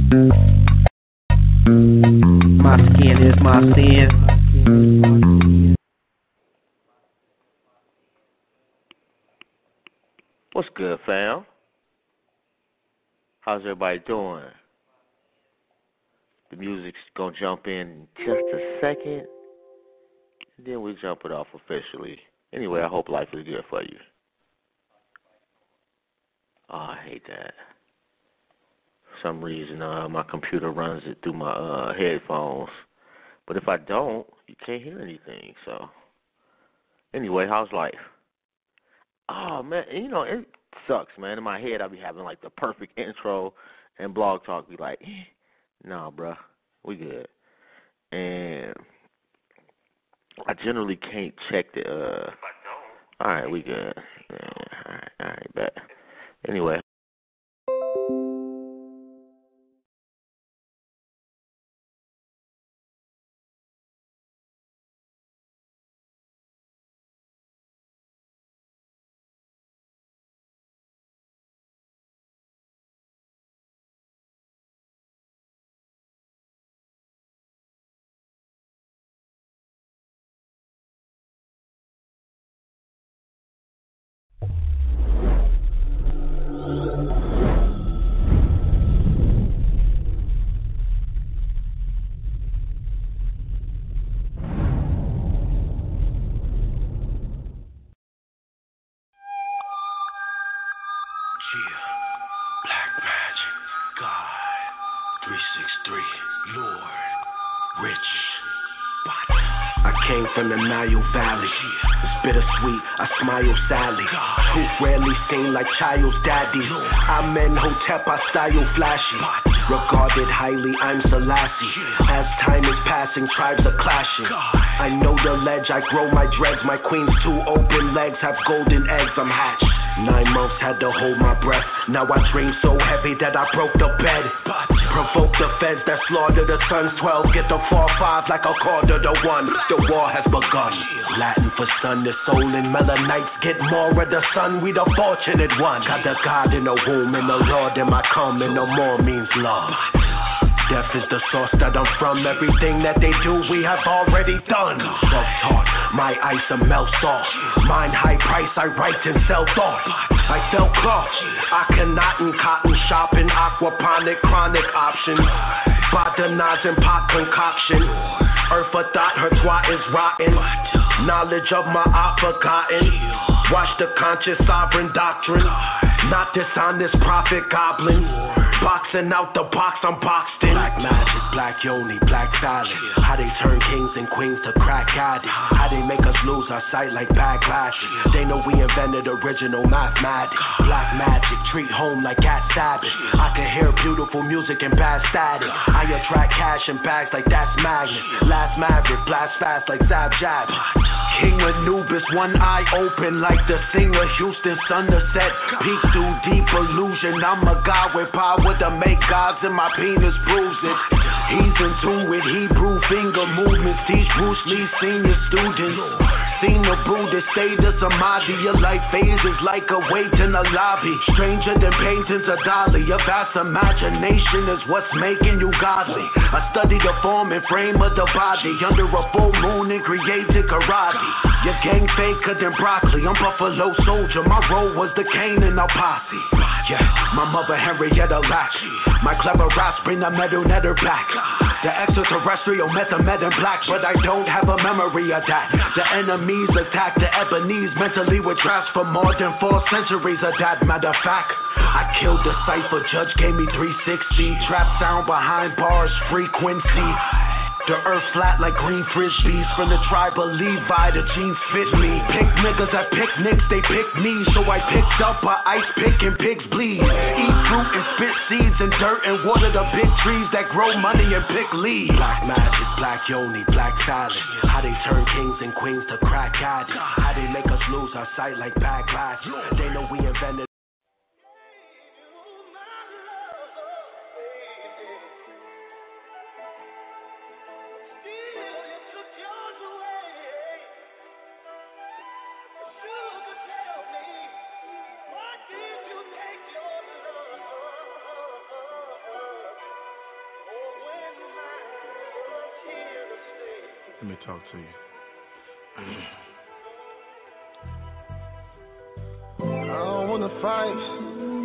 My skin is my sin. What's good, fam? How's everybody doing? The music's gonna jump in just a second, and then we jump it off officially. Anyway, I hope life is good for you. Oh, I hate that. For some reason, my computer runs it through my headphones. But if I don't, you can't hear anything. So, anyway, how's life? Oh, man, you know, it sucks, man. In my head, I be having, like, the perfect intro, and Blog Talk be like, nah, bruh, we good. And I generally can't check the, all right, we good. Yeah, all right, bet. Anyway. Black magic, God, 363, Lord, rich, I came from the Nile Valley. It's bittersweet, I smile Sally. Tooth rarely seen like child's daddy. I'm in Hotep, I style flashy. Regarded highly, I'm Selassie. As time is passing, tribes are clashing. I know the ledge, I grow my dreads. My queen's two open legs have golden eggs, I'm hatched. 9 months had to hold my breath. Now I dream so heavy that I broke the bed. Provoke the feds that slaughter the sons. 12 get the 4-5 like a quarter to 1. The war has begun. Latin for sun, the soul and Melanites get more of the sun. We the fortunate ones. Got the God in the womb and the Lord in my come, and no more means love. Death is the source that I'm from. Everything that they do, we have already done. Self-taught, my ice a melt salt. Mine high price, I write and sell thought. I sell cloth, Akhenaten, cotton shopping, aquaponic, chronic options. Botanized and pot concoction. Earth a thought, her twat is rotten. Knowledge of my art forgotten. Watch the conscious sovereign doctrine. Not dishonest prophet goblin. Boxing out the box, I'm boxed in. Black magic, black yoni, black salad. How they turn kings and queens to crack addicts. How they make us lose our sight like bad glasses. They know we invented original mathematics. Black magic, treat home like at Sabbath. I can hear beautiful music and bad static. I attract cash and bags like that's magnet. Last maverick, blast fast like Zab Jab. King Anubis, one eye open like the singer Houston sun to set. Peek through deep illusion. I'm a god with power to make gods and my penis bruise it. He's in tune with Hebrew finger movements. Teach Bruce Lee senior students. Seen the Buddhist state of Samadhi. Your life phases like a wait in a lobby. Stranger than paintings of Dali. Your vast imagination is what's making you godly. I study the form and frame of the body. Under a full moon and created karate. Your gang faker than broccoli. I'm Buffalo Soldier. My role was the Cain in our posse. Yeah, my mother Henrietta Lacks. My clever raps bring the metal netter back. The extraterrestrial met in black, but I don't have a memory of that. The enemies attack the Ebonese mentally with traps for more than 4 centuries of that. Matter of fact, I killed the cipher, judge gave me 360. Trap sound behind bars, frequency. The earth flat like green frisbees. From the tribe of Levi, the genes fit me. Pick niggas at picnics, they pick me. So I picked up a ice pick and pigs bleed. Eat fruit and spit seeds and dirt and water the big trees that grow money and pick leaves. Black magic, black yoni, black salad. How they turn kings and queens to crack addicts. How they make us lose our sight like bad glasses. They know we invented. Let me talk to you. I don't wanna fight,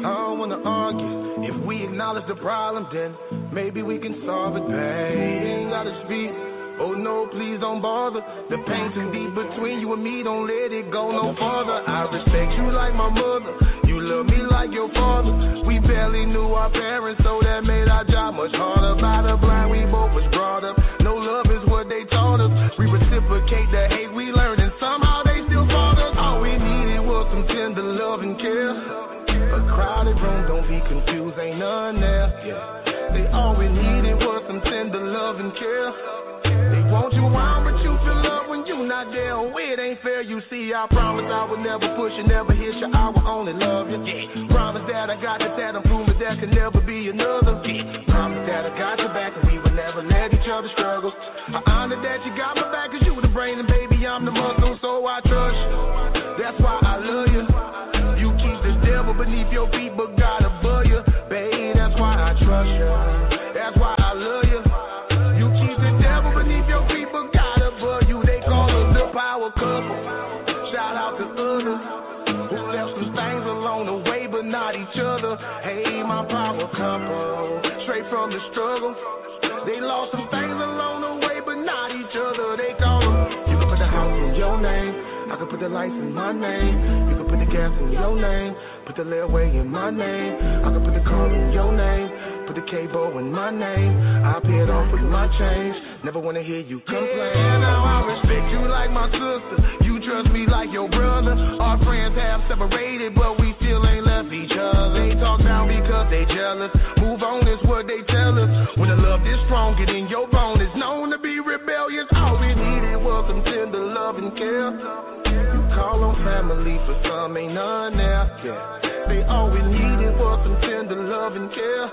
I don't wanna argue. If we acknowledge the problem, then maybe we can solve it, babe. Ain't gotta speak. Oh no, please don't bother. The pain's too deep between you and me, don't let it go no farther. I respect you like my mother, you love me like your father. We barely knew our parents, so that made our job much harder. By the blind, we both was brought up. No love is what they taught us. We reciprocate the hate we learned, and somehow they still fought us. All we needed was some tender love and care. A crowded room, don't be confused, ain't none there. They all we needed was some tender love and care. They want you around, but you feel love when you not there. Oh, it ain't fair, you see. I promise I would never push you, never hit you. I will only love you. Promise that I got you, that I'm proving there can never be another. Promise that I got your back and we would never let each other struggle. I honor that you got my back, cause you the brain and baby I'm the muscle, so I trust you. That's why I love you. You keep the devil beneath your feet, but God above you. Babe, that's why I trust you. That's why I love you. You keep the devil beneath your feet, but God above you. They call us the power couple. Shout out to others who left some things along the way, but not each other. Hey, my power couple, straight from the struggle. They lost some things along the way, but not each other. They call them. You can put the house in your name, I can put the lights in my name. You can put the gas in your name, put the layaway in my name. I can put the car in your name, put the cable in my name. I pay it off with my change, never wanna hear you complain. Yeah, now I respect you like my sister, you trust me like your brother. Our friends have separated, but we still ain't left each other. They talk down because they jealous, move on is what they tell us. When the love is strong, get in your bone, it's known to be rebellious. All we needed was some tender love and care. You call on family, for some ain't none there. They all we needed was some tender love and care.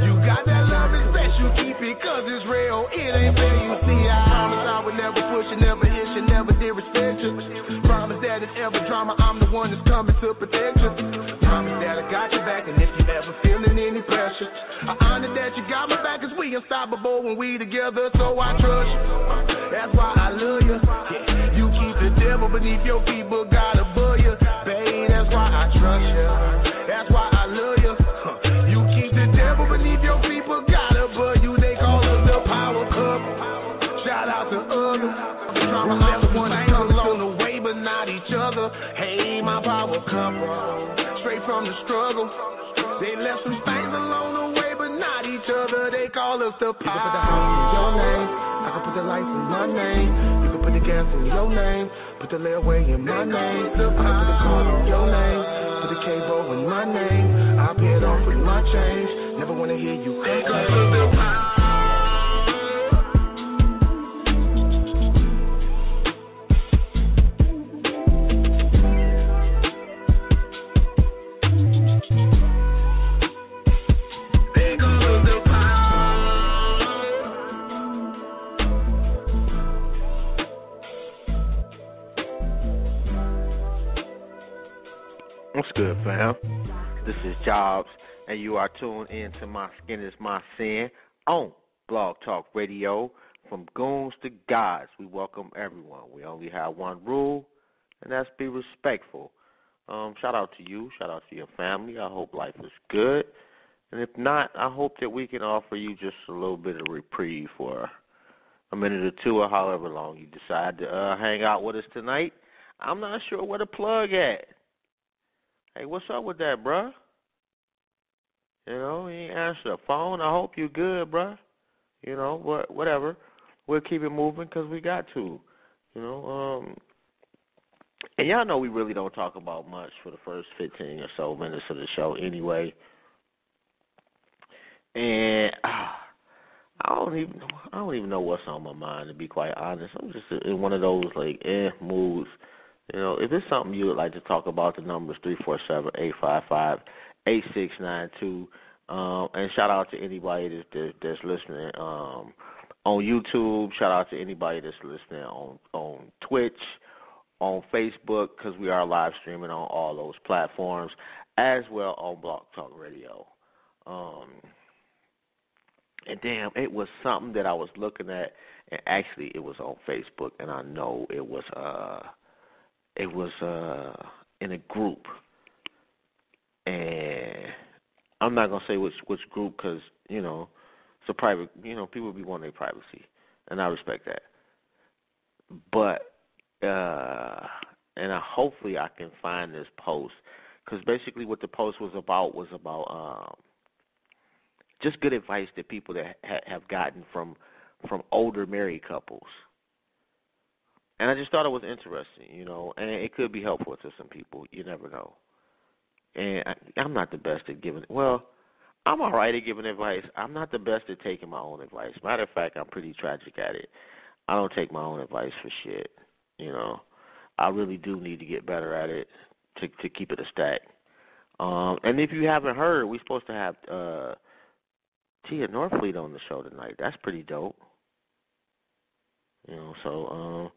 You got that love, it's best you keep it, cause it's real. It ain't fair, you see. I promise I would never push you, never hit you, never disrespect you. Promise that if ever drama, I'm the one that's coming to protect you. Promise that I got your back, and if you ever feeling any pressure, I honor that you got my back, cause we unstoppable when we together, so I trust you. That's why I love you. You keep the devil beneath your feet, but God above you. Babe, that's why I trust you. That's why I love you. You keep the devil beneath your feet, but God above you. They call us the power couple. Shout out to others. Who left one thing along the way, but not each other. Hey, my power couple, straight from the struggle. They left some things along the way, but not each other. They call us the power. You can put the house in your name, I can put the lights in my name. You can put the gas in your name, put the layaway in my name. I can put the car in your name, put the cable in my name. I pay it off with my change, never wanna hear you complain. What's good, fam? This is Jobs, and you are tuned in to My Skin is My Sin on Blog Talk Radio. From goons to gods, we welcome everyone. We only have one rule, and that's be respectful. Shout out to you. Shout out to your family. I hope life is good. And if not, I hope that we can offer you just a little bit of reprieve for a minute or two or however long you decide to hang out with us tonight. I'm not sure where to plug at. Hey, what's up with that, bruh? You know, you ain't answer the phone. I hope you good, bruh. You know, whatever. We'll keep it moving because we got to. You know, and y'all know we really don't talk about much for the first 15 or so minutes of the show anyway. And I don't even know what's on my mind, to be quite honest. I'm just in one of those like moods. You know, if it's something you would like to talk about, the number is 347-855-8692. And shout out to anybody that's listening on YouTube. Shout out to anybody that's listening on Twitch, on Facebook, because we are live streaming on all those platforms, as well on Blog Talk Radio. And damn, it was something that I was looking at, and actually it was on Facebook, and I know it was in a group, and I'm not gonna say which group because it's a private. People be wanting their privacy, and I respect that. But and hopefully I can find this post, because basically what the post was about just good advice that people that have gotten from older married couples. And I just thought it was interesting, and it could be helpful to some people. You never know. And I'm not the best at giving, I'm all right at giving advice. I'm not the best at taking my own advice. Matter of fact, I'm pretty tragic at it. I don't take my own advice for shit, I really do need to get better at it to keep it a stack. And if you haven't heard, we're supposed to have Tia Norfleet on the show tonight. That's pretty dope. So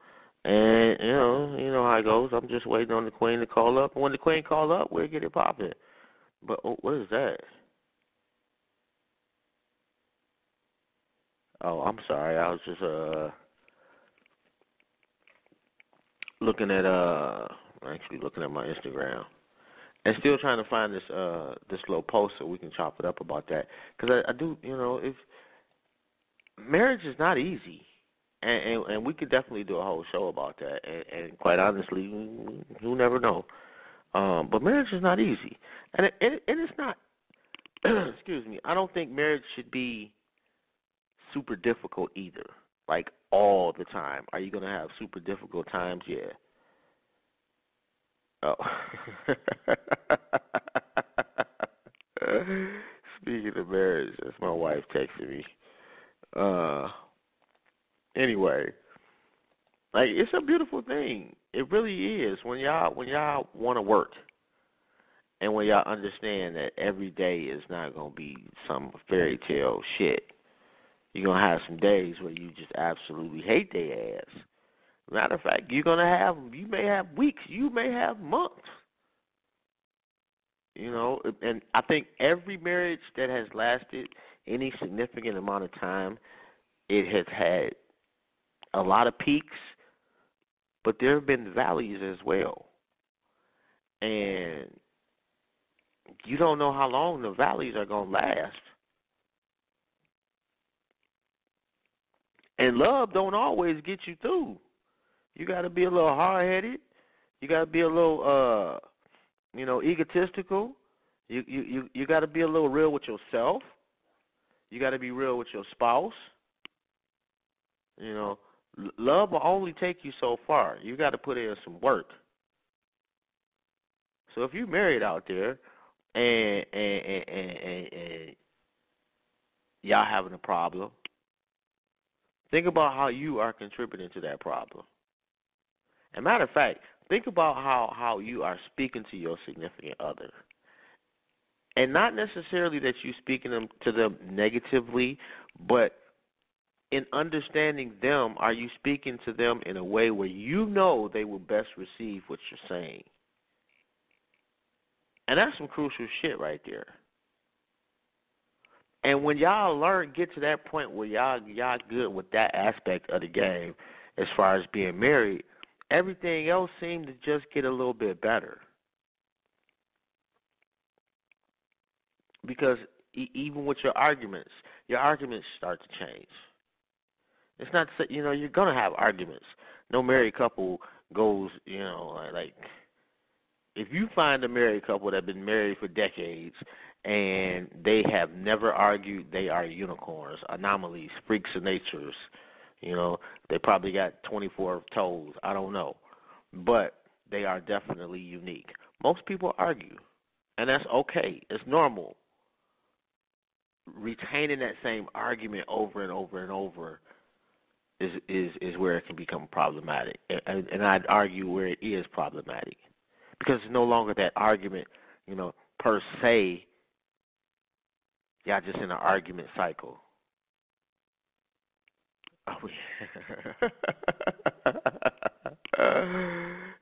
and you know how it goes. I'm just waiting on the Queen to call up. And when the Queen call up, we'll get it popping. But what is that? Oh, I'm sorry. I was just looking at my Instagram. And still trying to find this little post so we can chop it up about that. Because I do, if marriage is not easy. And we could definitely do a whole show about that. And quite honestly, you never know. But marriage is not easy. And it's not, excuse me, I don't think marriage should be super difficult either. Like all the time. Are you going to have super difficult times? Yeah. Oh. Speaking of marriage, that's my wife texting me. Anyway, like it's a beautiful thing. It really is when y'all want to work, and when y'all understand that every day is not gonna be some fairy tale shit. You're gonna have some days where you just absolutely hate their ass. Matter of fact, you may have weeks, you may have months. And I think every marriage that has lasted any significant amount of time, it has had a lot of peaks, but there have been valleys as well. And you don't know how long the valleys are going to last. And love don't always get you through. You got to be a little hard-headed. You got to be a little, egotistical. You got to be a little real with yourself. You got to be real with your spouse. Love will only take you so far. You got to put in some work. So if you're married out there and y'all having a problem, think about how you are contributing to that problem. And matter of fact, think about how you are speaking to your significant other. And not necessarily that you're speaking to them negatively, but in understanding them, are you speaking to them in a way where you know they will best receive what you're saying? And that's some crucial shit right there. And when y'all get to that point where y'all good with that aspect of the game as far as being married, everything else seems to just get a little bit better. Because even with your arguments start to change. It's not, you're going to have arguments. No married couple goes, like, if you find a married couple that have been married for decades and they have never argued, they are unicorns, anomalies, freaks of natures. They probably got 24 toes. I don't know. But they are definitely unique. Most people argue, and that's okay. It's normal. Retaining that same argument over and over and over is where it can become problematic. And I'd argue where it is problematic. Because it's no longer that argument, per se. Y'all just in an argument cycle. Oh, yeah.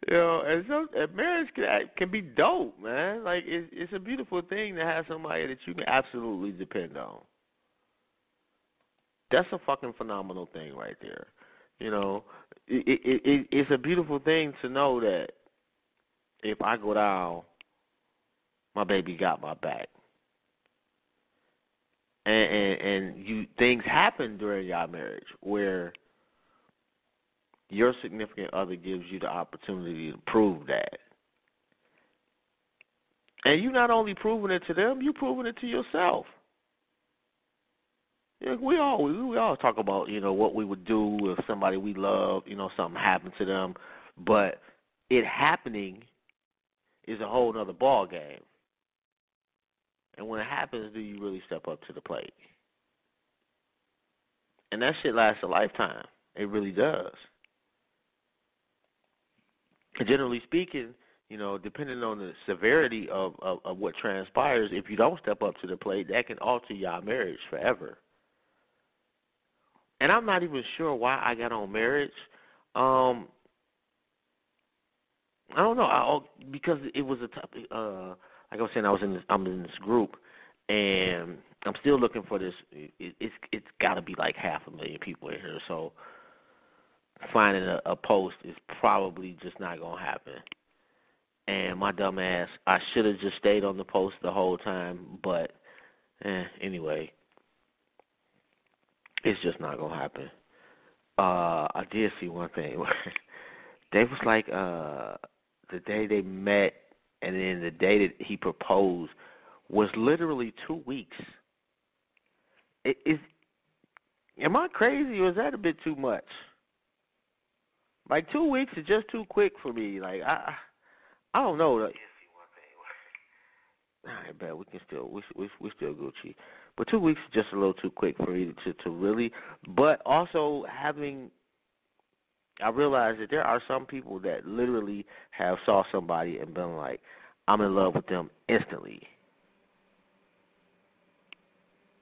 And marriage can be dope, man. Like it's a beautiful thing to have somebody that you can absolutely depend on. That's a fucking phenomenal thing right there. You know, it's a beautiful thing to know that if I go down, my baby got my back. And you things happen during your marriage where your significant other gives you the opportunity to prove that. And you're not only proving it to them, you're proving it to yourself. You know, we all talk about, you know, what we would do if somebody we love, you know, something happened to them, but it happening is a whole other ball game. And when it happens, do you really step up to the plate? And that shit lasts a lifetime. It really does. And generally speaking, you know, depending on the severity of what transpires, if you don't step up to the plate, that can alter your marriage forever. And I'm not even sure why I got on marriage. I don't know. Because it was a topic. Like I was saying, I'm in this group, and I'm still looking for this. It's got to be like 500,000 people in here. So finding a post is probably just not gonna happen. And my dumb ass, I should have just stayed on the post the whole time. But anyway. It's just not going to happen. I did see one thing. They was like the day they met and then the day that he proposed was literally 2 weeks. Am I crazy or is that a bit too much? Like 2 weeks is just too quick for me. Like I don't know. All right, bet we can still we still Gucci. But 2 weeks is just a little too quick for me to really. But also I realized that there are some people that literally have saw somebody and been like, I'm in love with them instantly.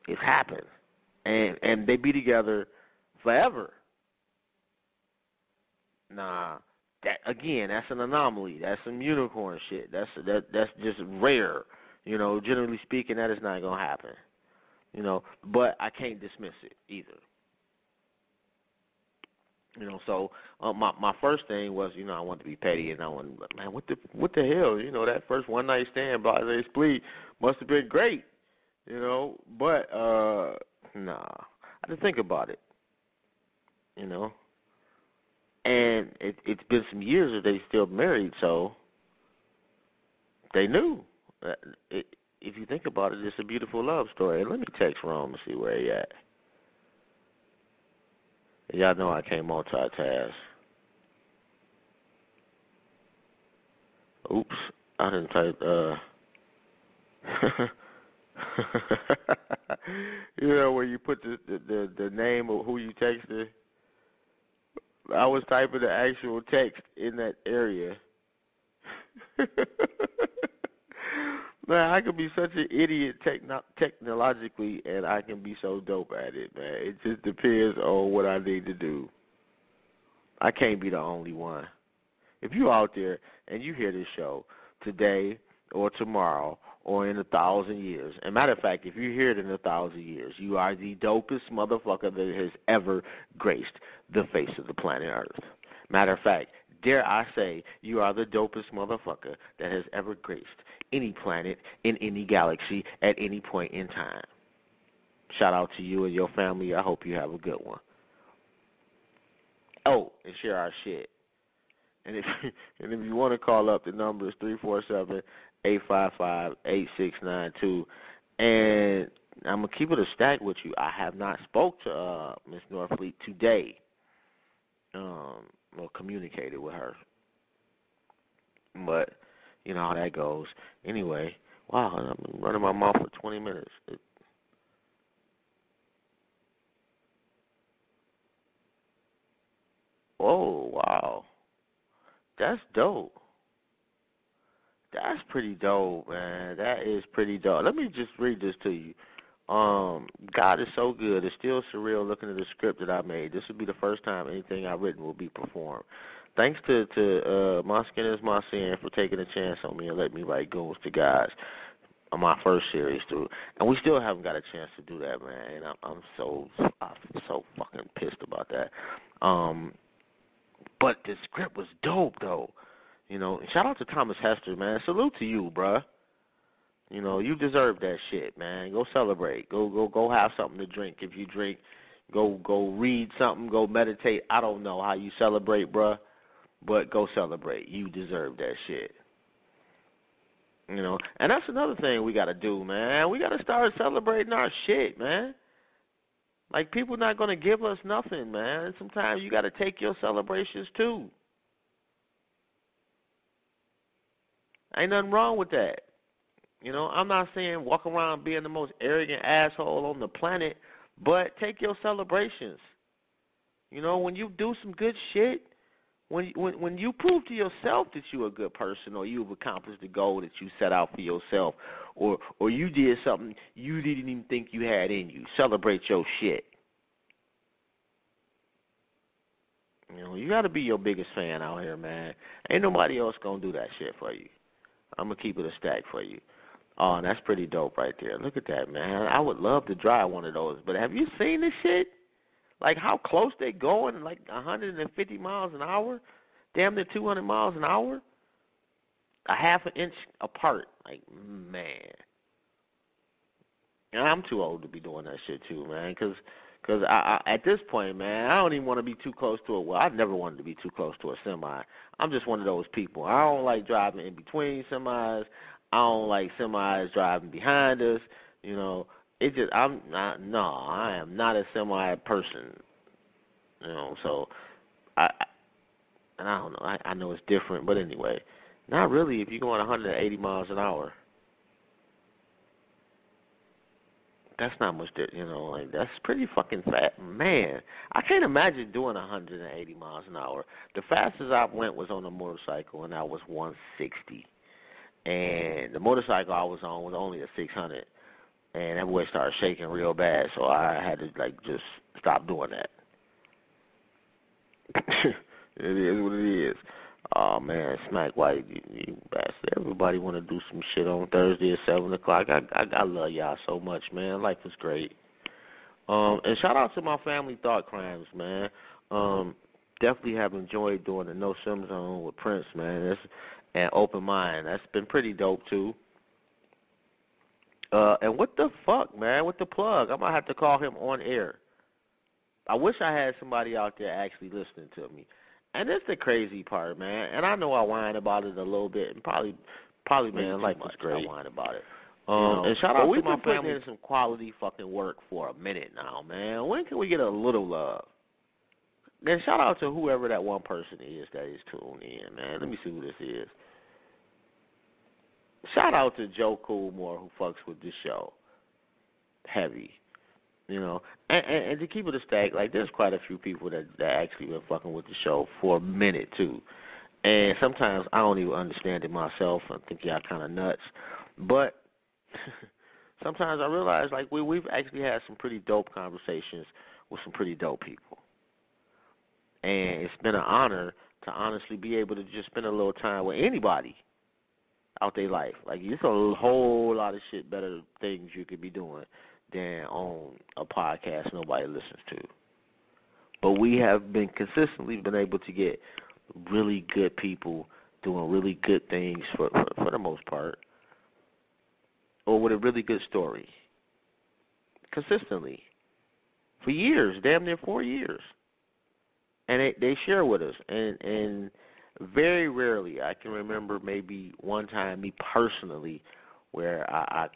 It's happened. And they be together forever. Nah, that's an anomaly. That's some unicorn shit. That's just rare. You know, generally speaking, that is not gonna happen. You know, but I can't dismiss it either. You know, so my first thing was, you know, I wanted to be petty, and I wanted, man, what the hell? You know, that first one night stand, blase split, must have been great. You know, but nah, I had to think about it. You know, and it's been some years that they still married, so they knew. If you think about it, it's a beautiful love story. And let me text Rome and see where he at. Y'all know I can't multitask. Oops, I didn't type. You know where you put the name of who you texted. I was typing the actual text in that area. Man, I could be such an idiot technologically, and I can be so dope at it, man. It just depends on what I need to do. I can't be the only one. If you're out there and you hear this show today or tomorrow or in 1,000 years, and matter of fact, if you hear it in 1,000 years, you are the dopest motherfucker that has ever graced the face of the planet Earth. Matter of fact, dare I say, you are the dopest motherfucker that has ever graced any planet in any galaxy at any point in time. Shout out to you and your family. I hope you have a good one. Oh, and share our shit. And if you want to call up, the number is 347-855-8692. And I'm going to keep it a stack with you. I have not spoke to Miss Norfleet today. Or communicated with her. But you know how that goes. Anyway, wow, I've been running my mouth for 20 minutes. Oh, wow. That's dope. That's pretty dope, man. That is pretty dope. Let me just read this to you. God is so good. It's still surreal looking at the script that I made. This will be the first time anything I've written will be performed. Thanks to My Skin Is My Sin for taking a chance on me and letting me write Goons to Guys. my first series through, and we still haven't got a chance to do that, man. And I'm so fucking pissed about that. But the script was dope, though. You know, shout out to Thomas Hester, man. Salute to you, bruh. You know, you deserve that shit, man. Go celebrate. Go have something to drink. If you drink, go read something. Go meditate. I don't know how you celebrate, bruh, but go celebrate. You deserve that shit. You know, and that's another thing we got to do, man. We got to start celebrating our shit, man. Like, people not going to give us nothing, man. Sometimes you got to take your celebrations, too. Ain't nothing wrong with that. You know, I'm not saying walk around being the most arrogant asshole on the planet, but take your celebrations. You know, when you do some good shit, when you prove to yourself that you're a good person, or you've accomplished the goal that you set out for yourself, or you did something you didn't even think you had in you, celebrate your shit. You know, you got to be your biggest fan out here, man. Ain't nobody else going to do that shit for you. I'm going to keep it a stack for you. Oh, and that's pretty dope right there. Look at that, man. I would love to drive one of those. But have you seen this shit? Like, how close they going, like 150 miles an hour, damn near 200 miles an hour, a half an inch apart. Like, man. And I'm too old to be doing that shit too, man, because I at this point, man, I don't even want to be too close to it. Well, I've never wanted to be too close to a semi. I'm just one of those people. I don't like driving in between semis. I don't like semis driving behind us. You know, it just, I am not a semi person. You know, so I don't know. I know it's different, but anyway, not really if you're going 180 miles an hour. That's not much, you know, like, that's pretty fucking fast. Man, I can't imagine doing 180 miles an hour. The fastest I went was on a motorcycle, and that was 160. And the motorcycle I was on was only a 600. And that boy started shaking real bad, so I had to, like, just stop doing that. It is what it is. Oh, man, Smack White, you bastard. Everybody want to do some shit on Thursday at 7 o'clock. I love y'all so much, man. Life is great. And shout out to my family Thought Crimes, man. Definitely have enjoyed doing the No Sim Zone with Prince, man. And Open Mind. That's been pretty dope, too. And what the fuck, man, with the plug? I'm going to have to call him on air. I wish I had somebody out there actually listening to me. And that's the crazy part, man. And I know I whine about it a little bit, and probably, man, life was great. I whine about it. And shout out to my family. In some quality fucking work for a minute now, man. When can we get a little love? And shout out to whoever that one person is that is tuned in, man. Let me see who this is. Shout out to Joe Coolmore, who fucks with this show. Heavy. You know, and to keep it a stack, like, there's quite a few people that actually been fucking with the show for a minute, too. And sometimes I don't even understand it myself. I think y'all kind of nuts. But sometimes I realize, like, we've actually had some pretty dope conversations with some pretty dope people. And it's been an honor to honestly be able to just spend a little time with anybody out their life. Like, it's a whole lot of shit better things you could be doing than on a podcast nobody listens to. But we have been consistently been able to get really good people doing really good things for the most part, or with a really good story. Consistently. For years, damn near 4 years. And they share with us. And very rarely, I can remember maybe one time me personally where I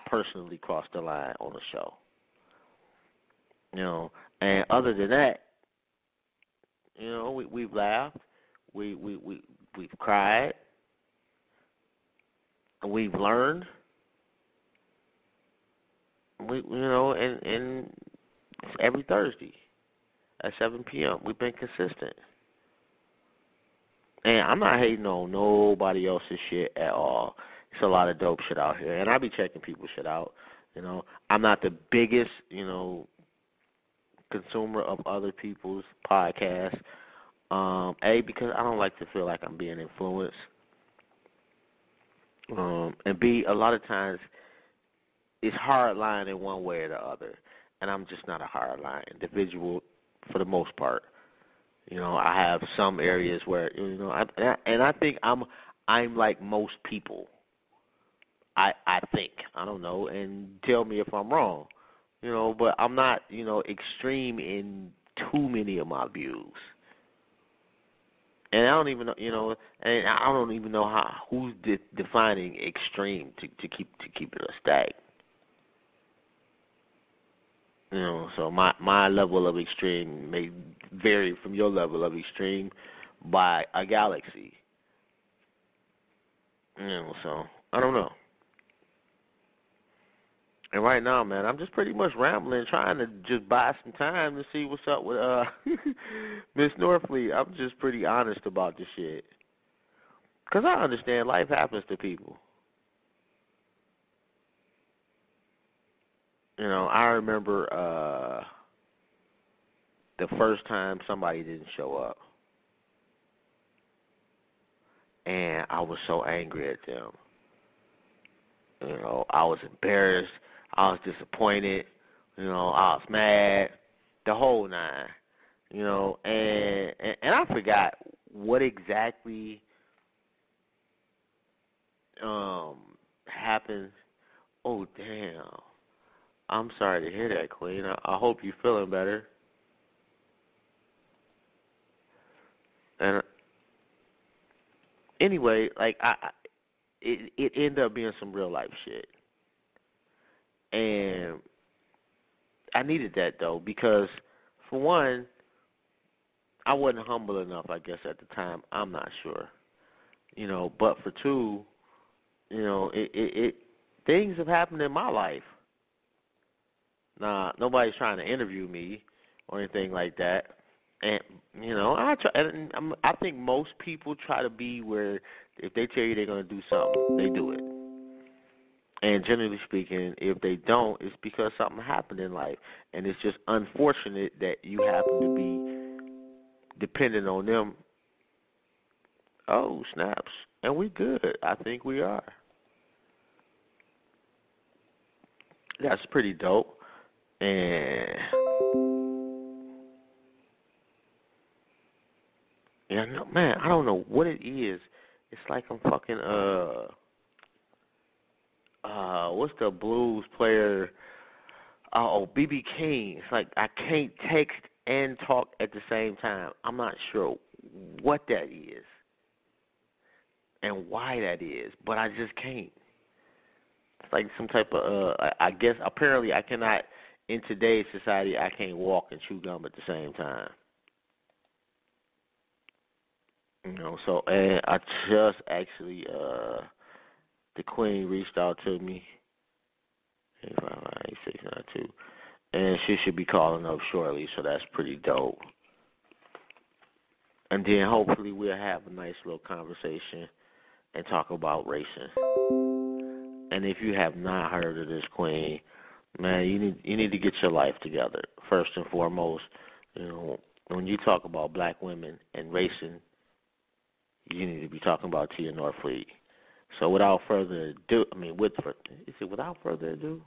personally crossed the line on a show. You know, and other than that, you know, we've laughed, we've cried, and we've learned. You know, and every Thursday at 7 p.m. we've been consistent. And I'm not hating on nobody else's shit at all. It's a lot of dope shit out here. And I be checking people's shit out. You know, I'm not the biggest, you know, consumer of other people's podcasts. Because I don't like to feel like I'm being influenced. And B, a lot of times it's hard line in one way or the other, and I'm just not a hard line individual for the most part. I have some areas where I think I'm like most people. I think, I don't know, and tell me if I'm wrong. But I'm not extreme in too many of my views. And I don't even know, and I don't even know who's defining extreme to keep it a stack. So my level of extreme may vary from your level of extreme by a galaxy. So I don't know. And right now, man, I'm just pretty much rambling, trying to just buy some time to see what's up with Miss Norfleet. I'm just pretty honest about this shit. Because I understand life happens to people. I remember the first time somebody didn't show up. And I was so angry at them. I was embarrassed. I was disappointed. I was mad. The whole nine. And I forgot what exactly happened. Oh, damn. I'm sorry to hear that, Queen. I hope you're feeling better. And anyway, like it ended up being some real life shit, and I needed that though because, for one, I wasn't humble enough, I guess, at the time. I'm not sure, But for two, it things have happened in my life. Nah, nobody's trying to interview me or anything like that. And I think most people try to be where if they tell you they're going to do something, they do it. And generally speaking, if they don't, it's because something happened in life, and it's just unfortunate that you happen to be dependent on them. Oh, snaps! And we good. I think we are. That's pretty dope. And man, I don't know what it is. It's like I'm fucking what's the blues player? Oh, B.B. King. It's like I can't text and talk at the same time. I'm not sure what that is and why that is, but I just can't. It's like some type of I guess apparently I cannot. In today's society, I can't walk and chew gum at the same time. So and I just actually, the Queen reached out to me, 855-8692, and she should be calling up shortly, so that's pretty dope. And then hopefully we'll have a nice little conversation and talk about racing. And if you have not heard of this Queen, man, you need to get your life together. First and foremost, when you talk about black women and racing, you need to be talking about Tia Norfleet. So without further ado, is it without further ado?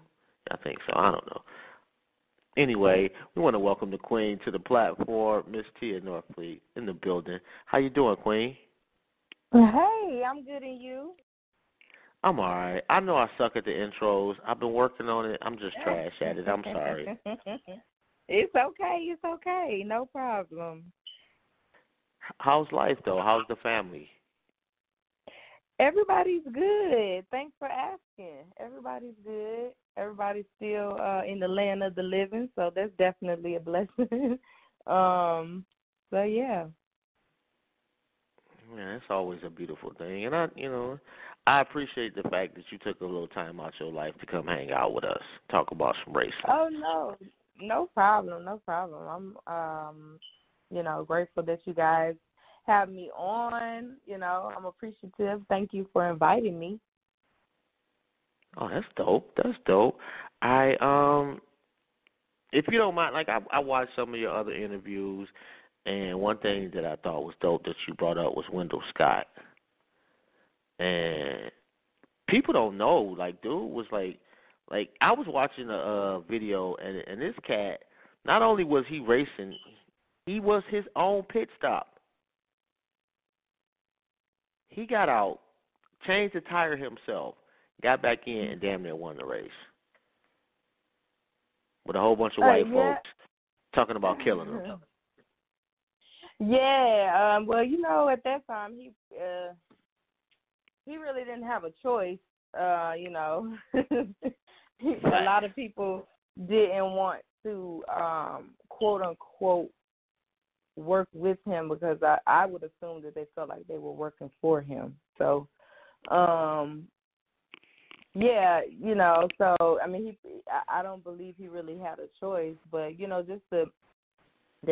I think so. I don't know. Anyway, we want to welcome the Queen to the platform, Miss Tia Norfleet in the building. How you doing, Queen? Hey, I'm good, and you? I'm all right. I know I suck at the intros. I've been working on it. I'm just trash at it. I'm sorry. It's okay. It's okay. No problem. How's life, though? How's the family? Everybody's good. Thanks for asking. Everybody's good. Everybody's still in the land of the living, so that's definitely a blessing. So, yeah. Yeah, it's always a beautiful thing. And I appreciate the fact that you took a little time out your life to come hang out with us, talk about some racing. Oh, no problem. I'm, grateful that you guys have me on. I'm appreciative. Thank you for inviting me. Oh, that's dope. If you don't mind, like I watched some of your other interviews, and one thing that I thought was dope that you brought up was Wendell Scott. And people don't know. Like, dude was like I was watching a video, and this cat, not only was he racing, he was his own pit stop. He got out, changed the tire himself, got back in, and damn near won the race. With a whole bunch of white folks talking about killing him. Yeah, well, you know, at that time he really didn't have a choice. You know, a lot of people didn't want to quote unquote work with him because I would assume that they felt like they were working for him. So, yeah, you know, so I mean, I don't believe he really had a choice, but you know, just the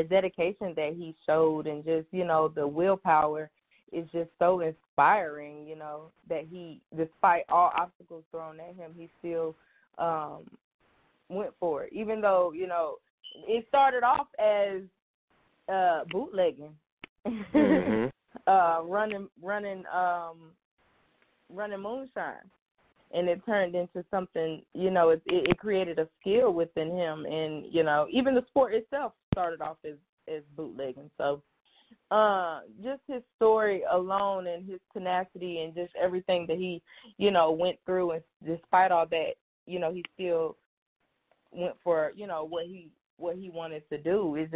dedication that he showed and just, you know, the willpower is just so inspiring, you know, that he, despite all obstacles thrown at him, he still went for it. Even though, you know, it started off as bootlegging, running moonshine. And it turned into something, you know, it created a skill within him. And, you know, even the sport itself started off as bootlegging. So just his story alone and his tenacity and just everything that he, you know, went through. And despite all that, you know, he still went for, you know, what he wanted to do. It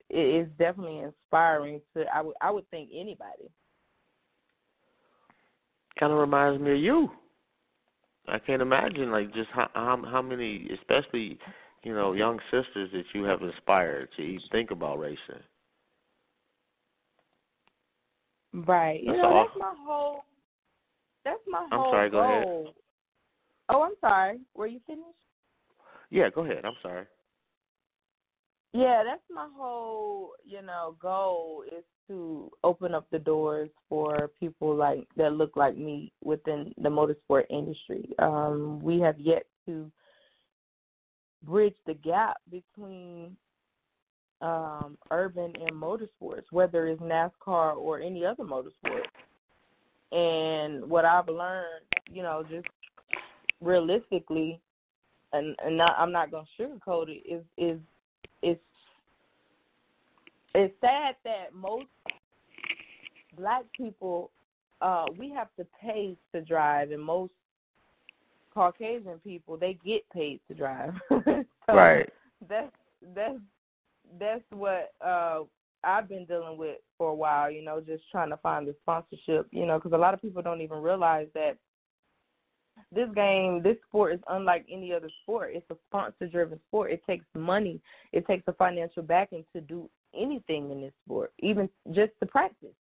is definitely inspiring to, I would think, anybody. Kind of reminds me of you. I can't imagine, like, just how many, especially, you know, young sisters that you have inspired to even think about racing. Right. You know, that's my whole I'm sorry, go ahead. goal. Oh, I'm sorry. Were you finished? Yeah, go ahead. I'm sorry. Yeah, that's my whole, you know, goal is to open up the doors for people like that look like me within the motorsport industry. We have yet to bridge the gap between urban and motorsports, whether it's NASCAR or any other motorsport. And what I've learned, you know, just realistically, and I'm not going to sugarcoat it, is it's sad that most black people, we have to pay to drive, and most Caucasian people, they get paid to drive. So right. That's what I've been dealing with for a while, you know, just trying to find the sponsorship, you know, because a lot of people don't even realize that this sport is unlike any other sport. It's a sponsor-driven sport. It takes money. It takes a financial backing to do anything in this sport, even just to practice.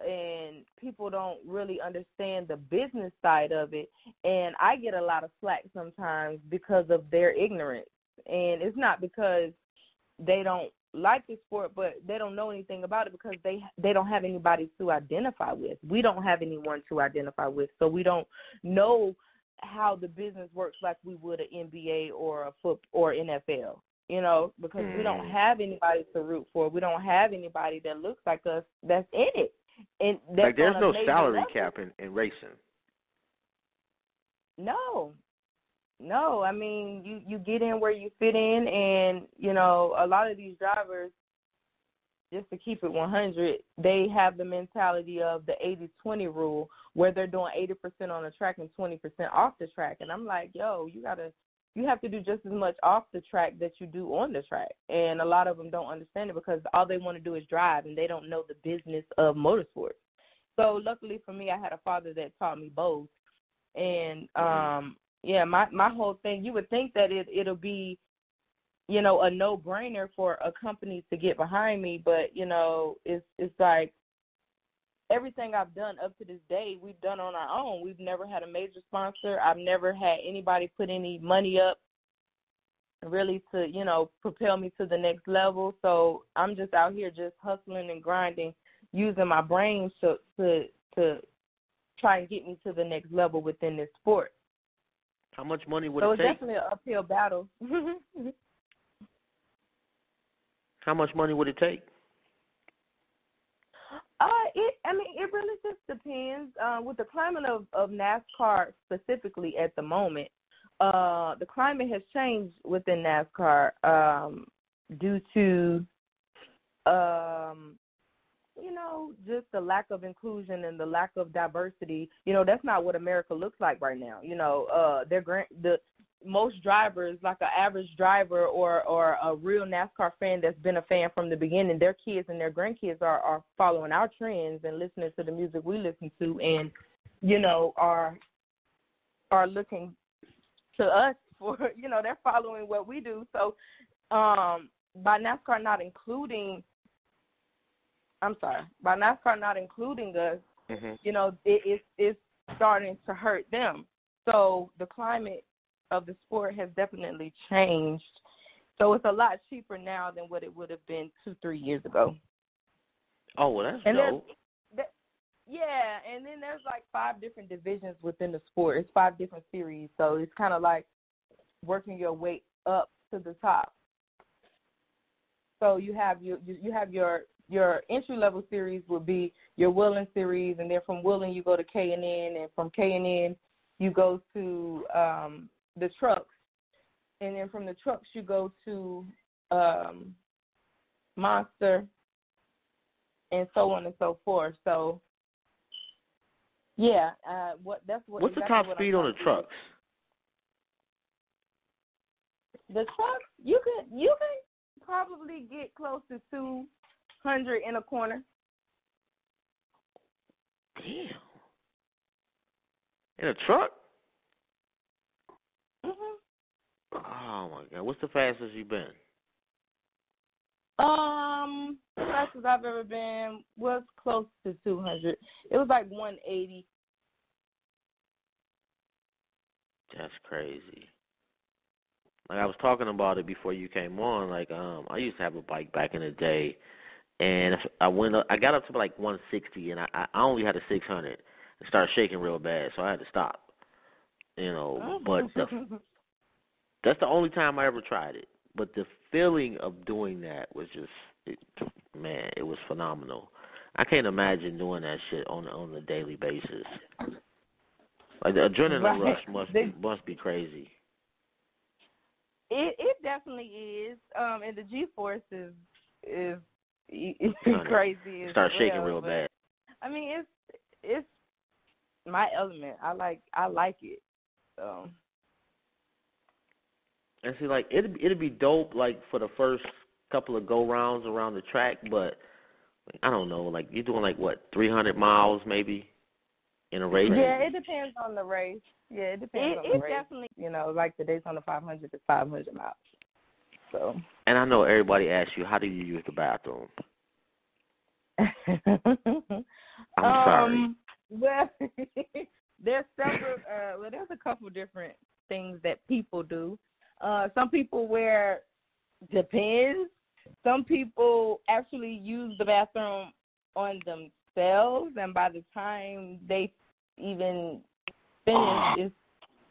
And people don't really understand the business side of it. And I get a lot of slack sometimes because of their ignorance. And it's not because they don't like the sport, but they don't know anything about it because they don't have anybody to identify with. We don't have anyone to identify with, so we don't know how the business works like we would an NBA or a foot or NFL, you know, because we don't have anybody to root for. We don't have anybody that looks like us that's in it. And that's like there's no salary level. cap in racing. No, I mean, you get in where you fit in, and, you know, a lot of these drivers, just to keep it 100, they have the mentality of the 80-20 rule where they're doing 80% on the track and 20% off the track. And I'm like, yo, you have to do just as much off the track that you do on the track. And a lot of them don't understand it because all they want to do is drive, and they don't know the business of motorsports. So luckily for me, I had a father that taught me both. And, yeah, my whole thing, you would think that it'll be, you know, a no-brainer for a company to get behind me, but, you know, it's like everything I've done up to this day, we've done on our own. We've never had a major sponsor. I've never had anybody put any money up really to, you know, propel me to the next level. So I'm just out here just hustling and grinding, using my brain to try and get me to the next level within this sport. How much money would so it take? So it's definitely an uphill battle. How much money would it take? It really just depends. depends. With the climate of NASCAR specifically at the moment, the climate has changed within NASCAR due to, just the lack of inclusion and the lack of diversity. That's not what America looks like right now. Most drivers, like an average driver or a real NASCAR fan that's been a fan from the beginning, their kids and their grandkids are following our trends and listening to the music we listen to, and are looking to us for they're following what we do. So by NASCAR not including us, it's starting to hurt them. So the climate of the sport has definitely changed. So it's a lot cheaper now than what it would have been 2-3 years ago. Oh, well, that's dope. Yeah, and then there's like 5 different divisions within the sport. It's 5 different series, so it's kind of like working your way up to the top. So you have your entry level series would be your Wheeling series, and then from Wheeling you go to K&N, and from K&N you go to the trucks, and then from the trucks you go to Monster, and so on and so forth. So yeah, what's the top speed on the trucks? The trucks, you can probably get close to 200 in a corner. Damn. In a truck? Mhm. Oh my God! What's the fastest you've been? The fastest I've ever been was close to 200. It was like 180. That's crazy. Like, I was talking about it before you came on. Like, I used to have a bike back in the day, and I got up to like 160, and I only had a 600. It started shaking real bad, so I had to stop. But that's the only time I ever tried it. But the feeling of doing that was just, it was phenomenal. I can't imagine doing that shit on a daily basis. Like, the adrenaline rush must be crazy. It definitely is. And the G-force is crazy. Start shaking real bad. I mean, it's my element. I like it. So. And see, like, it'd be dope, like, for the first couple of go-rounds around the track, but, I don't know, like, you're doing, like, what, 300 miles maybe in a race? Yeah, it depends on the race. Yeah, it depends on the race. It definitely, like the Daytona 500 is 500 miles. So. And I know everybody asks you, how do you use the bathroom? I'm sorry. Well, there's a couple different things that people do. Some people depends. Some people actually use the bathroom on themselves, and by the time they even finish,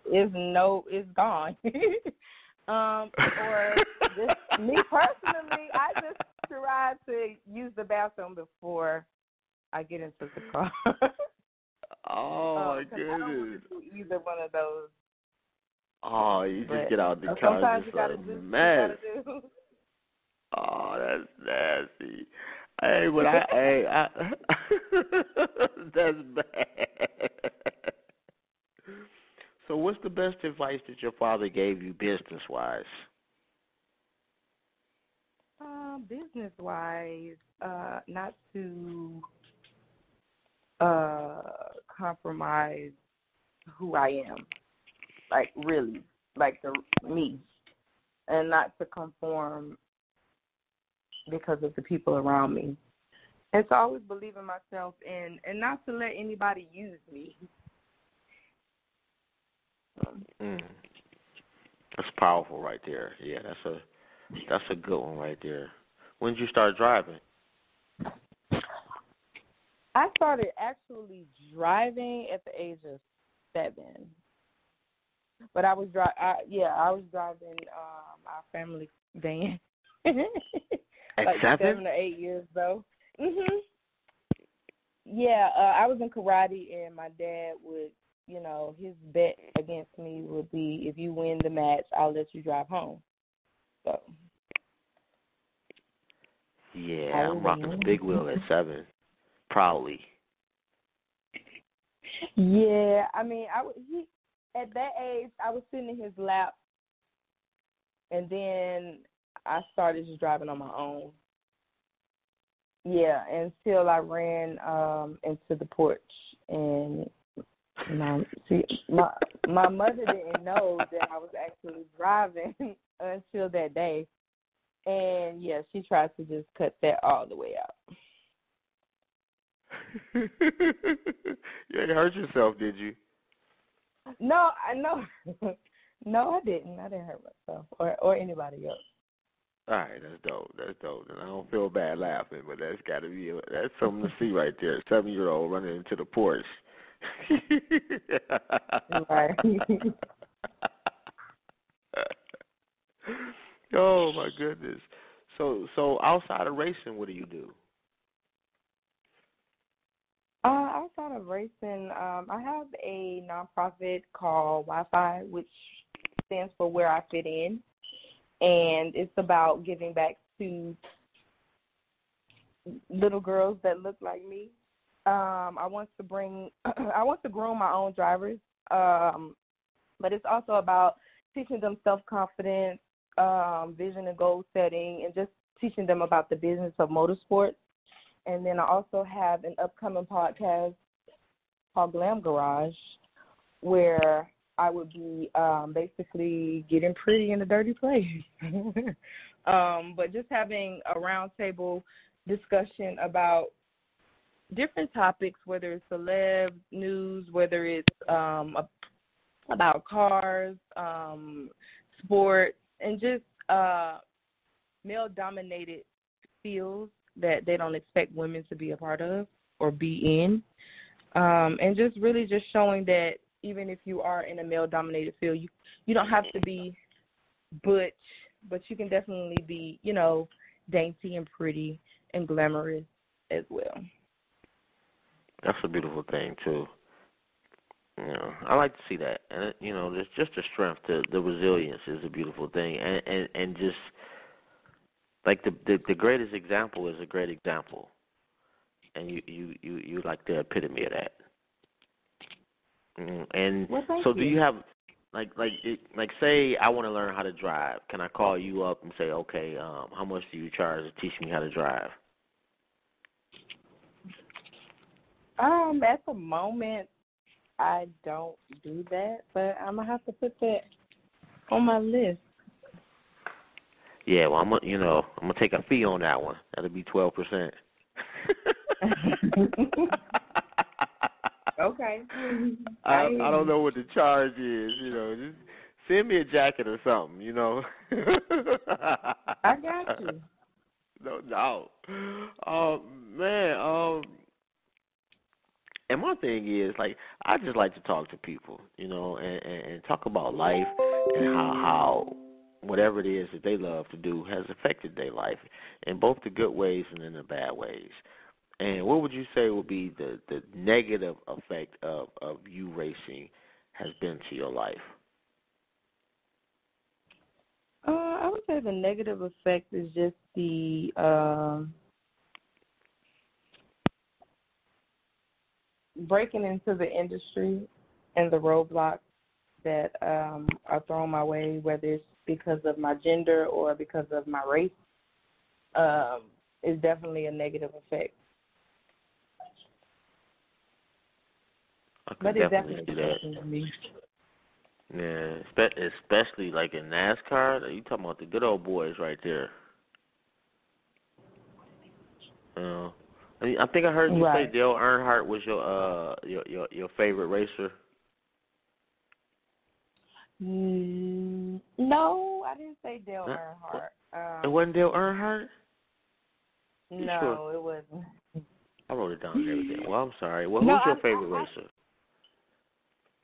it's gone. Or just me personally, I just try to use the bathroom before I get into the car. Oh, my goodness. Either one of those. Oh, you just get out the car. Sometimes you gotta do what you gotta do. Oh, that's nasty. Hey, but I that's bad. So what's the best advice that your father gave you business-wise? Business-wise, not to compromise who I am. Like, really, like me. And not to conform because of the people around me. And to always believe in myself and not to let anybody use me. That's powerful right there. Yeah, that's a good one right there. When did you start driving? I started actually driving at the age of 7. But I was driving our family van. At like 7? 7 or 8 years though. Mhm. Yeah, I was in karate, and my dad would, his bet against me would be, if you win the match, I'll let you drive home. So. Yeah, I'm rocking the big wheel at 7, proudly. Yeah, I mean, at that age, I was sitting in his lap, and then I started just driving on my own. Yeah, until I ran into the porch, and my mother didn't know that I was actually driving until that day, and yeah, she tried to just cut that all the way out. You didn't hurt yourself, did you? No, no, I didn't. I didn't hurt myself or anybody else. All right, that's dope. That's dope. And I don't feel bad laughing, but that's got to be that's something to see right there. 7-year-old running into the porch. Right. Oh my goodness. So outside of racing, what do you do? Outside of racing, I have a nonprofit called Wi-Fi, which stands for Where I Fit In, and it's about giving back to little girls that look like me. I want to groom my own drivers, but it's also about teaching them self-confidence, vision and goal setting, and just teaching them about the business of motorsports. And then I also have an upcoming podcast called Glam Garage, where I would be basically getting pretty in a dirty place. But just having a roundtable discussion about different topics, whether it's celeb news, whether it's about cars, sports, and just male-dominated fields that they don't expect women to be a part of or be in. And just really just showing that even if you are in a male-dominated field, you don't have to be butch, but you can definitely be, dainty and pretty and glamorous as well. That's a beautiful thing, too. I like to see that. And, there's just the strength, the resilience is a beautiful thing. And just, like, the greatest example is a great example. And you like the epitome of that. And so do you have, like say I want to learn how to drive. Can I call you up and say, okay, how much do you charge to teach me how to drive? At the moment, I don't do that, but I'm going to have to put that on my list. Yeah, well, I'm gonna take a fee on that one. That'll be 12%. Okay. I don't know what the charge is. Just send me a jacket or something. I got you. No. Man. And my thing is, like, I just like to talk to people, and talk about life and how whatever it is that they love to do has affected their life in both the good ways and in the bad ways. And what would you say would be the negative effect of you racing has been to your life? I would say the negative effect is just the breaking into the industry and the roadblocks that are thrown my way, whether it's because of my gender or because of my race, is definitely a negative effect. But it's definitely affecting me. Yeah, especially like in NASCAR. You talking about the good old boys right there. I think I heard you say Dale Earnhardt was your favorite racer. No, I didn't say Dale Earnhardt. It wasn't Dale Earnhardt? No, sure? It wasn't. I wrote it down and everything. Well, I'm sorry. Well, who's your favorite racer?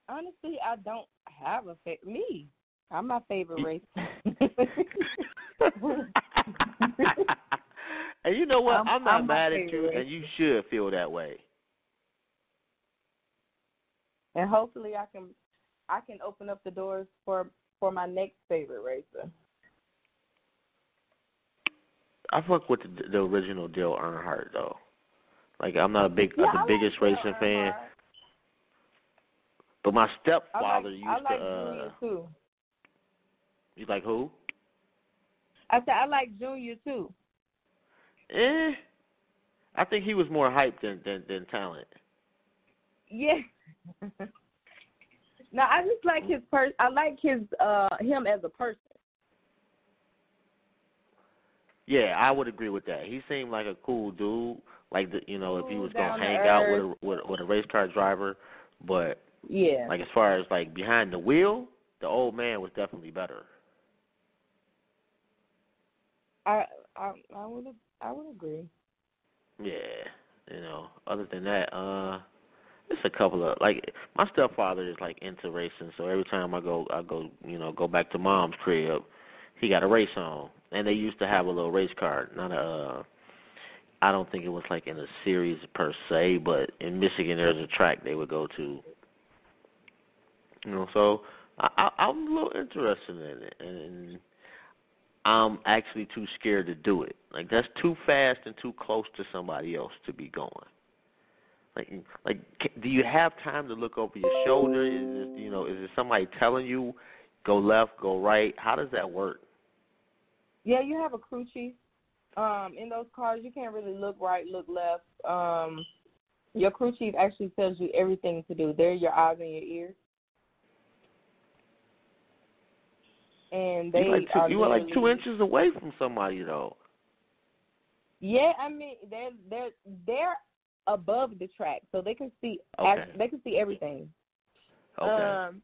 Honestly, I don't have a favorite. Me. I'm my favorite racer. And you know what? I'm not mad at you, and you should feel that way. And hopefully I can open up the doors for my next favorite racer. I fuck with the original Dale Earnhardt though. Like I'm not the biggest racing fan, but my stepfather used I like to. Junior too. You like who? I said I like Junior too. I think he was more hype than talent. Yeah. No, I just like his I like his him as a person. Yeah, I would agree with that. He seemed like a cool dude. Like if he was gonna hang earth. out with a race car driver, but yeah, like as far as like behind the wheel, the old man was definitely better. I would agree. Yeah, other than that, it's a couple of like my stepfather is like into racing, so every time I go go back to mom's crib, he got a race on, and they used to have a little race car, not a. I don't think it was like in a series per se, but in Michigan there's a track they would go to. So I'm a little interested in it, and I'm actually too scared to do it. Like that's too fast and too close to somebody else to be going. Like, do you have time to look over your shoulder? Is it somebody telling you go left, go right? How does that work? Yeah, you have a crew chief. In those cars, you can't really look right, look left. Your crew chief actually tells you everything to do. They're your eyes and your ears. And they you are like 2 inches away from somebody though. Yeah, I mean they're above the track, so they can see. Okay. They can see everything. Okay.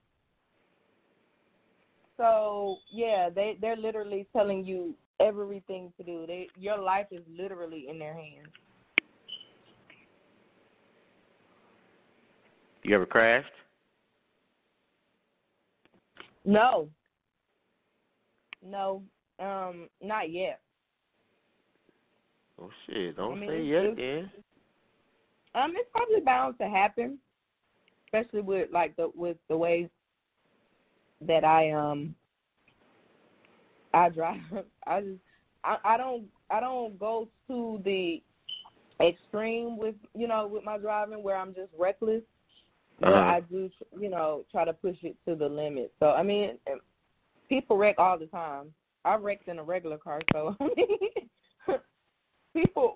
So yeah, they're literally telling you everything to do. Your life is literally in their hands. You ever crashed? No, not yet. Oh shit! Don't say yet, then. It's probably bound to happen, especially with the ways that I drive. I don't go to the extreme with my driving where I'm just reckless. But I do try to push it to the limit. So I mean, people wreck all the time. I've wrecked in a regular car, so I mean,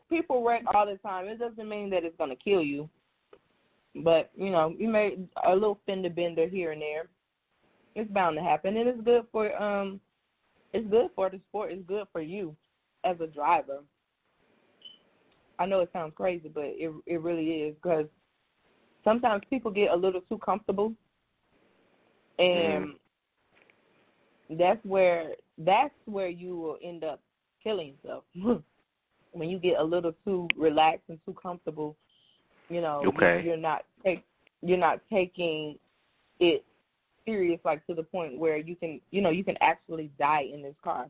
people wreck all the time. It doesn't mean that it's gonna kill you, but you may a little fender bender here and there. It's bound to happen, and it's good for the sport. It's good for you as a driver. I know it sounds crazy, but it really is, because sometimes people get a little too comfortable, and that's where you will end up killing yourself. When you get a little too relaxed and too comfortable, you're not taking it serious, like to the point where you can actually die in this car.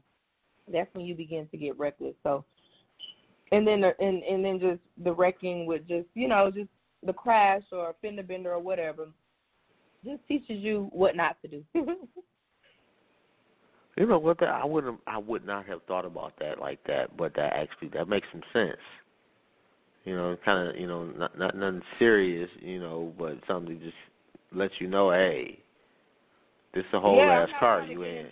That's when you begin to get reckless. So, and then just the wrecking with just the crash or fender bender or whatever, just teaches you what not to do. You know what? I would not have thought about that like that, but that makes some sense. Kind of, not nothing serious, but something to just let you know, hey, this is a whole ass car you in.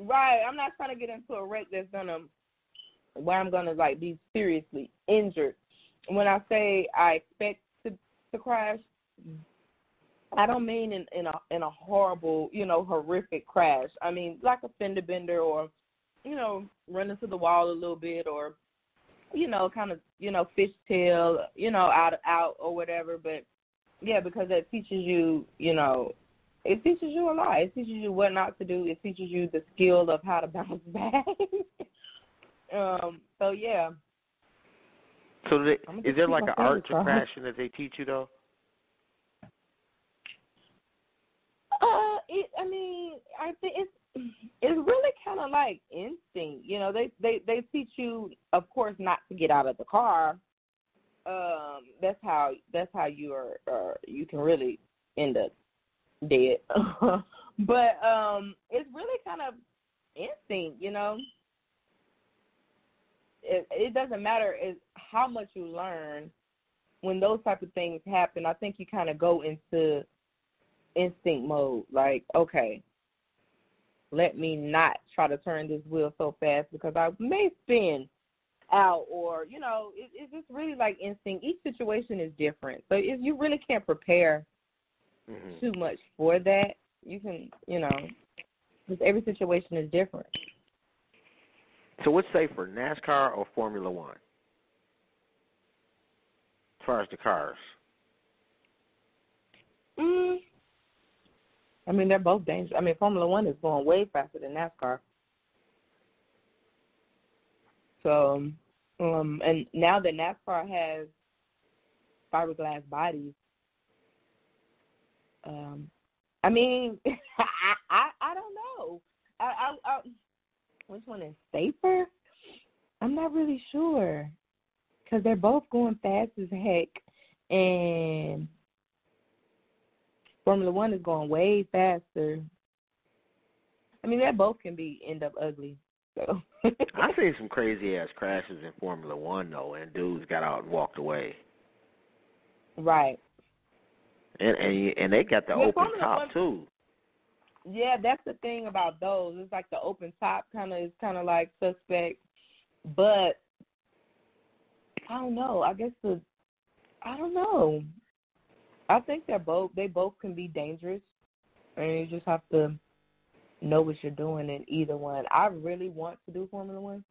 Right. I'm not trying to get into a wreck where I'm gonna be seriously injured. When I say I expect to crash, I don't mean in a horrible, horrific crash. I mean like a fender bender, or run into the wall a little bit, or kind of fishtail, out or whatever. But yeah, because that teaches you, it teaches you a lot. It teaches you what not to do. It teaches you the skill of how to bounce back. So yeah. So is there like an art to crashing that they teach you though? I think it's really kind of like instinct. They teach you, of course, not to get out of the car. That's how you can really end up dead. But it's really kind of instinct, you know. It doesn't matter how much you learn. When those type of things happen, I think you kind of go into instinct mode. Like, okay, let me not try to turn this wheel so fast because I may spin out, or, you know, it's just really like instinct. Each situation is different. So if you really can't prepare too much for that, you can, you know, because every situation is different. So what's safer, NASCAR or Formula One? As far as the cars. I mean, they're both dangerous. I mean, Formula One is going way faster than NASCAR. So, and now that NASCAR has fiberglass bodies, I mean, I don't know. I which one is safer? I'm not really sure. Because they're both going fast as heck, and Formula One is going way faster. I mean, they both can end up ugly. So I've seen some crazy ass crashes in Formula One though, and dudes got out and walked away. Right. And they got the open Formula top One, too. Yeah, that's the thing about those. It's like the open top is kind of like suspect, but I don't know. I don't know. I think they both can be dangerous, and you just have to know what you're doing in either one. I really want to do Formula One.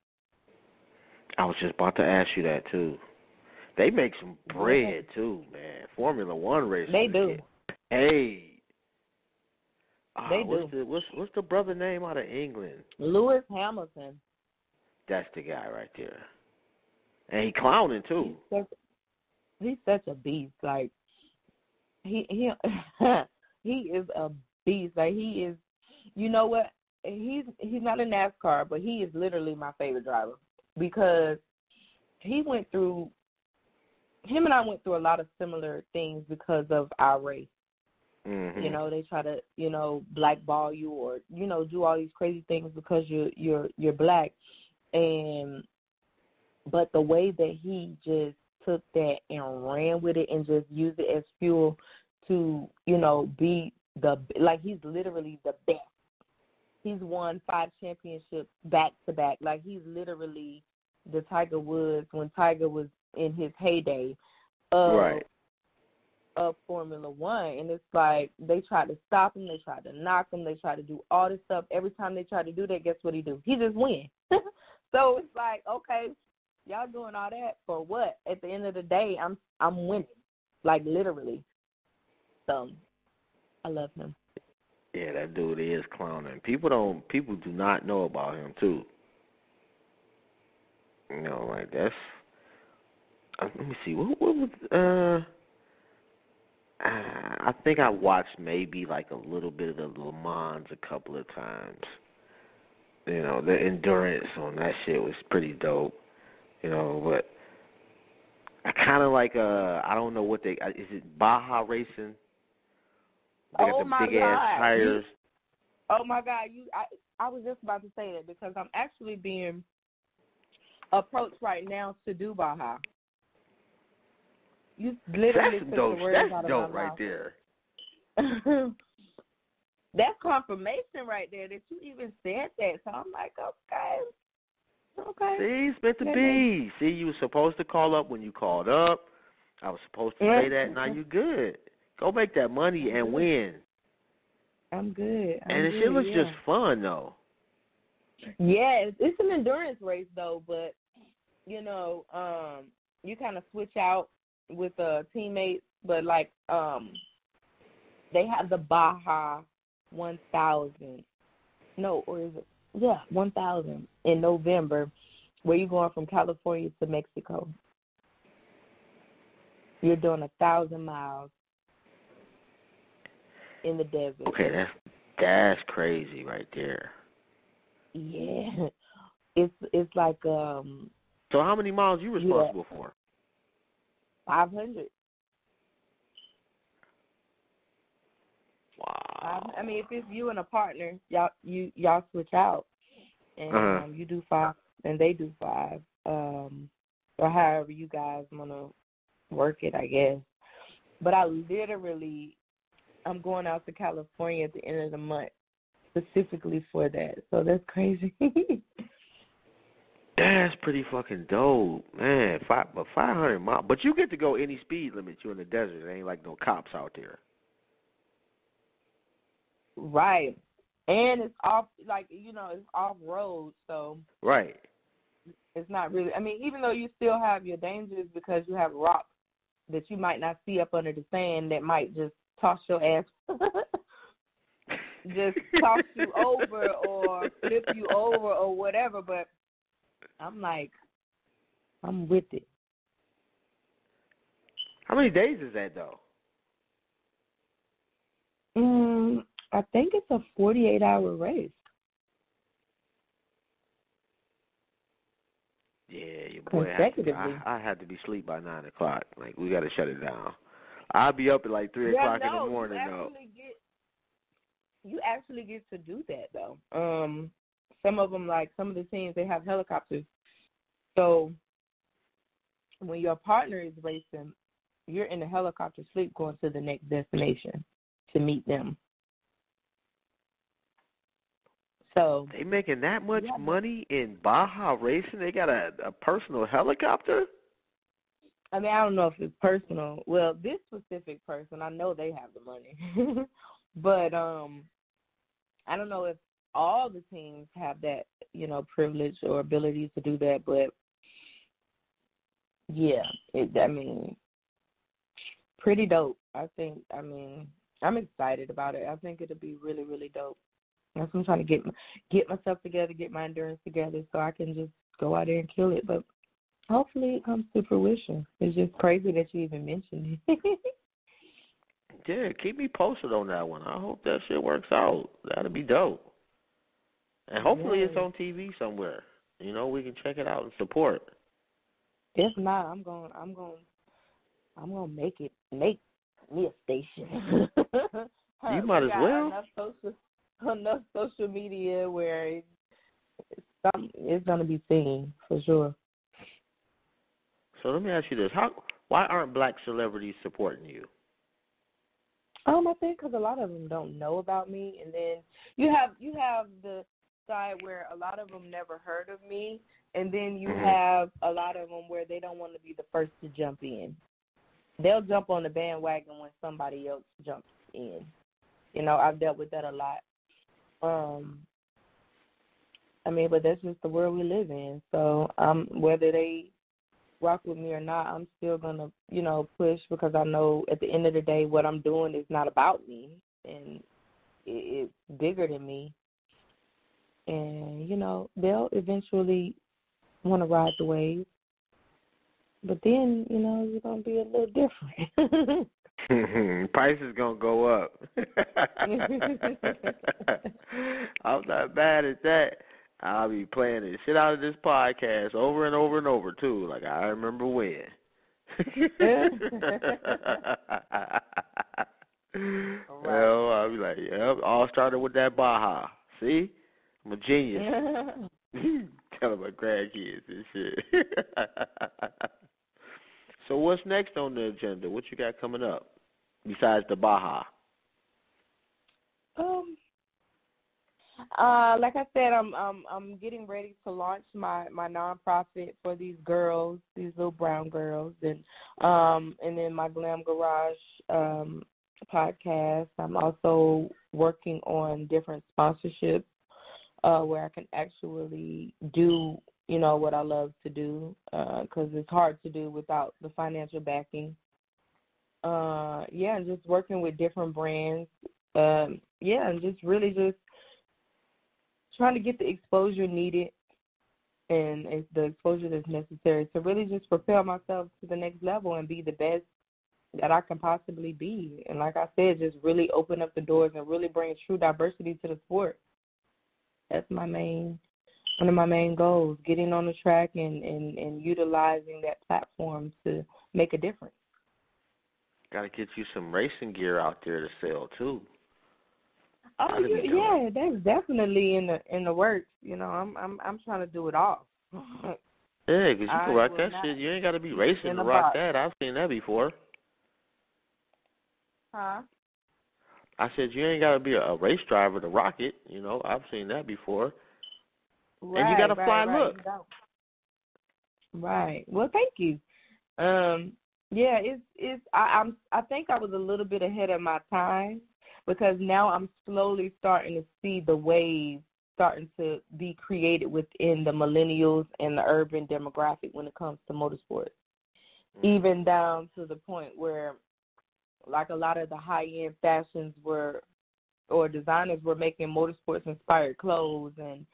I was just about to ask you that too. They make some bread too, man. Formula One racers. They do. Hey. They do. What's the brother name out of England? Lewis Hamilton. That's the guy right there. And he clowning too. He's such a beast. Like he he is a beast. Like he is. You know what? He's not a NASCAR, but he is literally my favorite driver because him and I went through a lot of similar things because of our race. Mm-hmm. You know, they try to, you know, blackball you or, you know, do all these crazy things because you're black. But the way that he just took that and ran with it and just used it as fuel to, you know, be he's literally the best. He's won 5 championships back to back. Like he's literally the Tiger Woods when Tiger was in his heyday of Formula One. And it's like they try to stop him, they try to knock him, they try to do all this stuff. Every time they try to do that, guess what he do? He just win. So it's like, okay, y'all doing all that for what? At the end of the day, I'm winning, like literally. So I love him. Yeah, that dude is clowning. People do not know about him too. You know, like that's. Let me see. What was I think I watched maybe like a little bit of the Le Mans a couple of times. You know, the endurance on that shit was pretty dope. You know, but I kind of like I don't know what is it Baja Racing? They got the big ass tires. Oh my God! I was just about to say that because I'm actually being approached right now to do Baja. You literally took the words out of my mouth. That's dope right there. That's confirmation right there that you even said that. So I'm like, okay. See, it's meant to be. See, you were supposed to call up when you called up. I was supposed to say that. Now you're good. Go make that money and win. I'm good. And it shit looks just fun, though. Yeah, it's an endurance race, though. But, you know, you kind of switch out with teammates. But, like, they have the Baja 1000. No, or is it? Yeah, 1000 in November, where you're going from California to Mexico. You're doing 1,000 miles in the desert. Okay, that's crazy right there. Yeah, it's like So how many miles you responsible for? 500. Wow. I mean, if it's you and a partner, y'all switch out, and you do 5 and they do 5, or however you guys wanna work it, I guess. But I'm going out to California at the end of the month specifically for that. So that's crazy. That's pretty fucking dope, man. 500 miles, but you get to go any speed limit. You're in the desert. There ain't like no cops out there. Right. And it's off, like, it's off road, so. Right. It's not really, I mean, even though you still have your dangers because you have rocks that you might not see up under the sand that might just toss your ass, just toss you over or flip you over or whatever, but I'm with it. How many days is that, though? I think it's a 48-hour race. Yeah, your boy. I had to be asleep by 9 o'clock. Like, we got to shut it down. I'll be up at like 3 o'clock in the morning, though. You actually get to do that, though. Some of them, like some of the teams, they have helicopters. So when your partner is racing, you're in the helicopter sleep going to the next destination to meet them. So they making that much money in Baja racing? They got a personal helicopter? I mean, I don't know if it's personal. Well, this specific person, I know they have the money. But I don't know if all the teams have that, privilege or ability to do that. But, yeah, pretty dope. I'm excited about it. I think it'll be really, really dope. That's what I'm trying to get myself together, get my endurance together so I can just go out there and kill it. But hopefully it comes to fruition. It's just crazy that you even mentioned it. Yeah, keep me posted on that one. I hope that shit works out. That'll be dope. And hopefully it's on TV somewhere. We can check it out and support. If not, I'm going to make me a station. You might as well. Enough social media where it's going to be seen for sure. So let me ask you this: why aren't black celebrities supporting you? I think because a lot of them don't know about me, and then you have the side where a lot of them never heard of me, and then you have a lot of them where they don't want to be the first to jump in. They'll jump on the bandwagon when somebody else jumps in. I've dealt with that a lot. But that's just the world we live in. So whether they rock with me or not, I'm still gonna, push because I know at the end of the day what I'm doing is not about me and it's bigger than me. And, they'll eventually want to ride the wave. But then, it's gonna be a little different. Price is gonna go up. I'm not bad at that. I'll be playing the shit out of this podcast over and over and over too. Like I remember when. Well, I'll be like, yep, all started with that Baja. See? I'm a genius. Telling my grandkids and shit. So what's next on the agenda? What you got coming up besides the Baja? Like I said, I'm getting ready to launch my nonprofit for these girls, these little brown girls, and then my Glam Garage podcast. I'm also working on different sponsorships where I can actually do what I love to do because it's hard to do without the financial backing. And just working with different brands. And just really just trying to get the exposure needed and the exposure that's necessary to really just propel myself to the next level and be the best that I can possibly be. And like I said, just really open up the doors and really bring true diversity to the sport. That's one of my main goals, getting on the track and utilizing that platform to make a difference. Got to get you some racing gear out there to sell, too. Oh yeah, that's definitely in the works. You know, I'm trying to do it all. Yeah, because you can rock that shit. You ain't got to be racing to rock that. I've seen that before. Huh? I said you ain't got to be a race driver to rock it. You know, I've seen that before. Right, and you got a fly look. Right. Well, thank you. Yeah, it's I think I was a little bit ahead of my time because now I'm slowly starting to see the wave starting to be created within the millennials and the urban demographic when it comes to motorsports. Even down to the point where, like, a lot of the high-end fashions or designers were making motorsports-inspired clothes and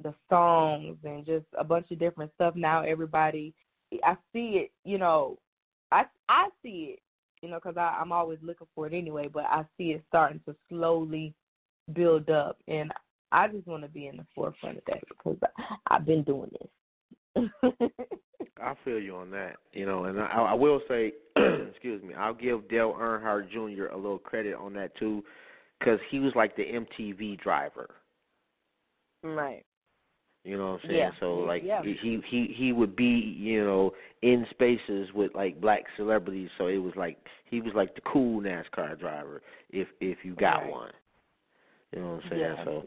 the songs and just a bunch of different stuff. Now everybody, I see it, you know, I see it, you know, because I'm always looking for it anyway, but I see it starting to slowly build up, and I just want to be in the forefront of that because I've been doing this. I feel you on that, you know, and I will say, excuse me, I'll give Dale Earnhardt Jr. a little credit on that too, because he was like the MTV driver. Right. You know what I'm saying? Yeah. So like he would be, you know, in spaces with like black celebrities. So it was like he was like the cool NASCAR driver if you got one. You know what I'm saying? Yeah. So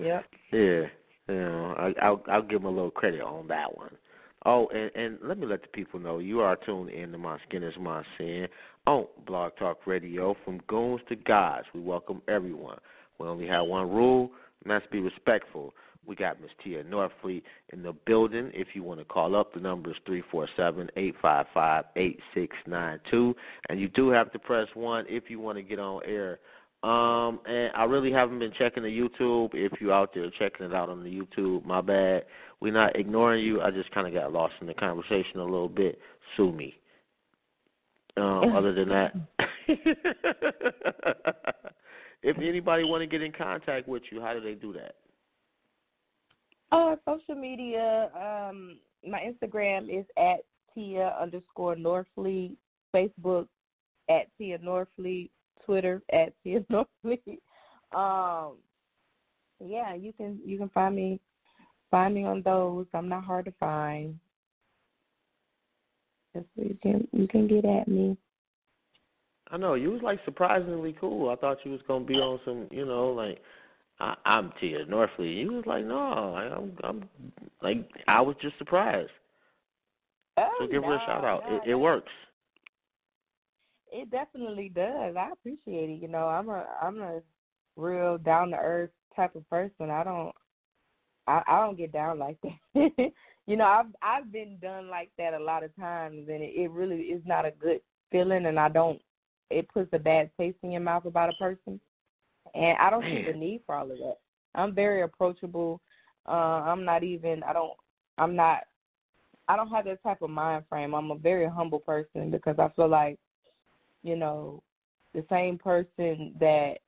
yeah, you know, I'll give him a little credit on that one. Oh, and let me let the people know you are tuned in to My Skin Is My Sin on Blog Talk Radio. From goons to gods, we welcome everyone. We only have one rule, and that's be respectful. We got Miss Tia Norfleet in the building. If you want to call up, the number is 347-855-8692. And you do have to press 1 if you want to get on air. And I really haven't been checking the YouTube. If you're out there checking it out on the YouTube, my bad. We're not ignoring you. I just kind of got lost in the conversation a little bit. Sue me. Other than that, if anybody want to get in contact with you, how do they do that? Social media, my Instagram is at Tia_Norfleet, Facebook at Tia Norfleet, Twitter at Tia Norfleet. Yeah, you can find me on those. I'm not hard to find. Just so you can get at me. I know you was like surprisingly cool. I thought you was gonna be on some, you know, like I'm Tia Norfleet. You was like, no, I'm like I was just surprised. So give her a shout out. It works. It definitely does. I appreciate it. You know, I'm a real down to earth type of person. I don't get down like that. You know, I've been done like that a lot of times, and it really is not a good feeling. And it puts a bad taste in your mouth about a person. And I don't see the need for all of that. I'm very approachable. I don't have that type of mind frame. I'm a very humble person because I feel like, you know, the same person that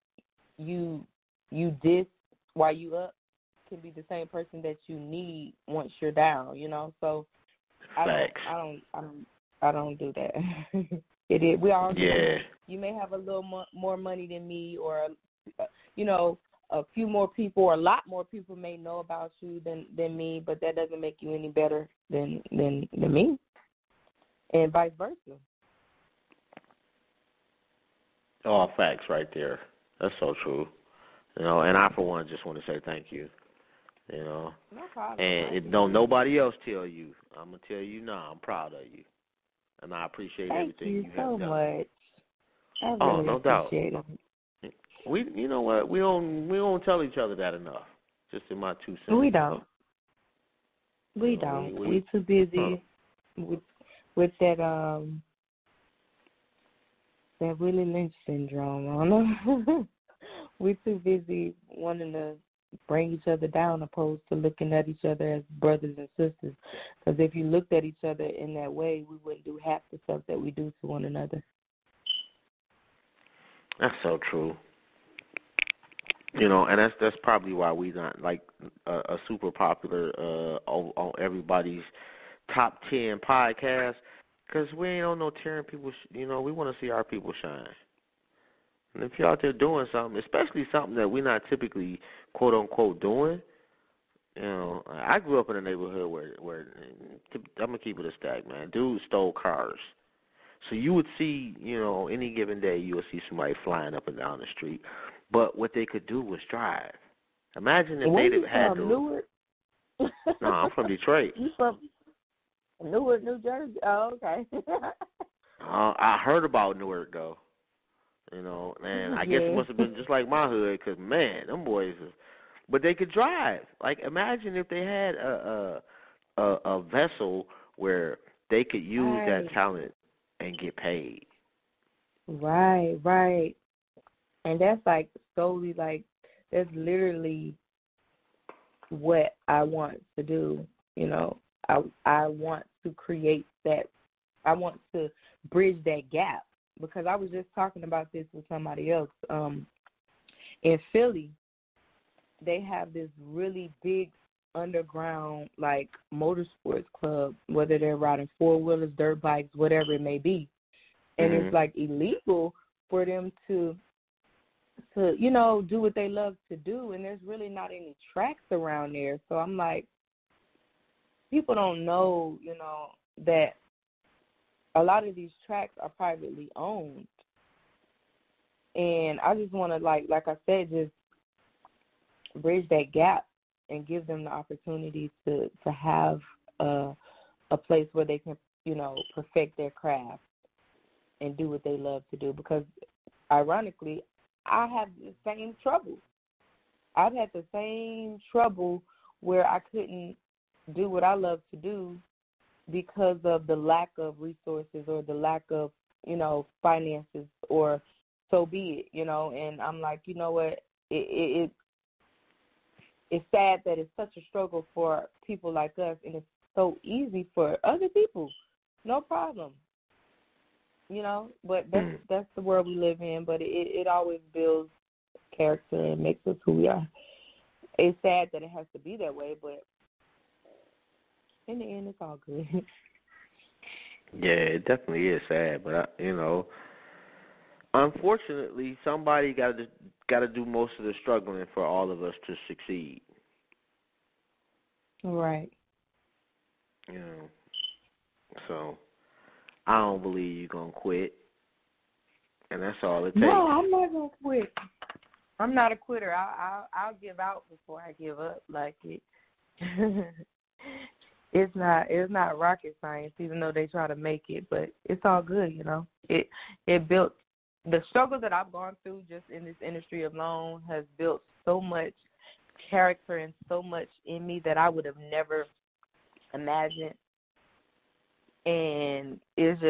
you diss while you up can be the same person that you need once you're down, you know. So I don't do that. It is. We all you may have a little more money than me, or you know, a few more people or a lot more people may know about you than me, but that doesn't make you any better than me, and vice versa. Oh, facts right there. That's so true. You know, and I for one just want to say thank you. You know, no problem. And don't nobody else tell you. I'm gonna tell you now. I'm proud of you, and I appreciate everything you have done. Thank you so much. I really no appreciate doubt. it. You know what? We don't tell each other that enough. Just in my 2 cents. We don't. We don't. We're too busy with that Willie Lynch syndrome. I don't know. We're too busy wanting to bring each other down opposed to looking at each other as brothers and sisters. Because if you looked at each other in that way, we wouldn't do half the stuff that we do to one another. That's so true. You know, and that's probably why we not like a super popular on everybody's top 10 podcast, because we ain't on no tearing people. You know, we want to see our people shine. And if you're out there doing something, especially something that we're not typically, quote unquote, doing, you know, I grew up in a neighborhood where I'm gonna keep it a stack, man. Dudes stole cars, so you would see, you know, any given day you would see somebody flying up and down the street. But what they could do was drive. Imagine if they'd have had to. Newark? No, I'm from Detroit. You from Newark, New Jersey? Oh, okay. I heard about Newark though. You know, and I guess it must have been just like my hood, because, man, them boys is, but they could drive. Like, imagine if they had a vessel where they could use that talent and get paid. Right. And that's like solely, like, that's literally what I want to do. You know, I want to create that. I want to bridge that gap. Because I was just talking about this with somebody else. In Philly, they have this really big underground, like, motorsports club, whether they're riding four-wheelers, dirt bikes, whatever it may be. And it's, like, illegal for them to, you know, do what they love to do. And there's really not any tracks around there. So I'm like, people don't know, you know, that a lot of these tracks are privately owned. And I just want to, like I said, just bridge that gap and give them the opportunity to have a place where they can, you know, perfect their craft and do what they love to do. Because, ironically, I have the same trouble. I've had the same trouble where I couldn't do what I love to do because of the lack of resources or the lack of, you know, finances, or so be it, you know. And I'm like, you know what, it's sad that it's such a struggle for people like us, and it's so easy for other people. No problem. You know, but that's the world we live in, but it always builds character and makes us who we are. It's sad that it has to be that way, but in the end, it's all good. Yeah, it definitely is sad, but you know, unfortunately, somebody got to do most of the struggling for all of us to succeed. Right. You know, so I don't believe you're gonna quit, and that's all it takes. No, I'm not gonna quit. I'm not a quitter. I'll give out before I give up. Like it. It's not rocket science, even though they try to make it, but it's all good, you know. It built the struggle that I've gone through just in this industry alone has built so much character and so much in me that I would have never imagined. And it's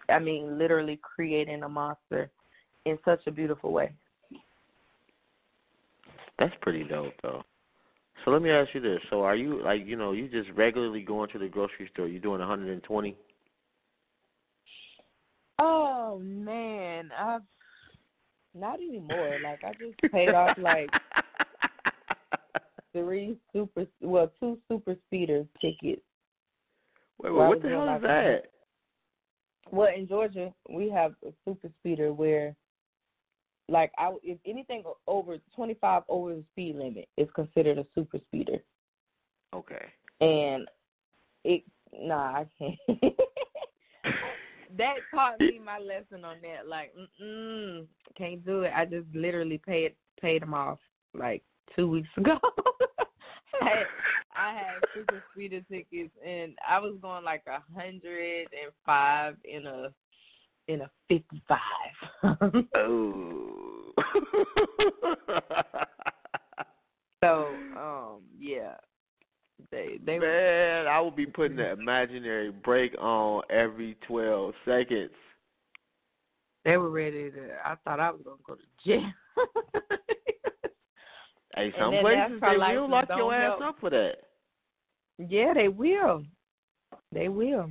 literally creating a monster in such a beautiful way. That's pretty dope, though. So let me ask you this. So are you, like, you know, you just regularly going to the grocery store, you doing 120? Oh, man. Not anymore. Like, I just paid off, like, 2 super speeder tickets. Wait, what the hell is that? Well, in Georgia, we have a super speeder where, like, if anything over 25 over the speed limit is considered a super speeder. Okay. And I can't. That taught me my lesson on that. Like, can't do it. I just literally paid them off like 2 weeks ago. I had super speeder tickets, and I was going like 105 in a 55. Oh. So, yeah. They Man, I would be putting the imaginary brake on every 12 seconds. They were ready to. I thought I was gonna go to jail. Hey, some places they will lock your ass up for that. Yeah, they will. They will.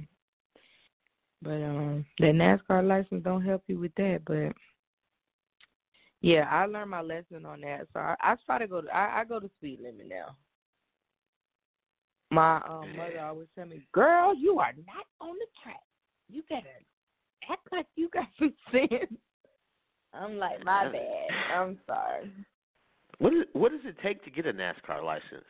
But the NASCAR license don't help you with that. But yeah, I learned my lesson on that. So I try to go. I go to speed limit now. My mother always tell me, "Girl, you are not on the track. You better act like you got some sense." I'm like, my bad. I'm sorry. What does it take to get a NASCAR license?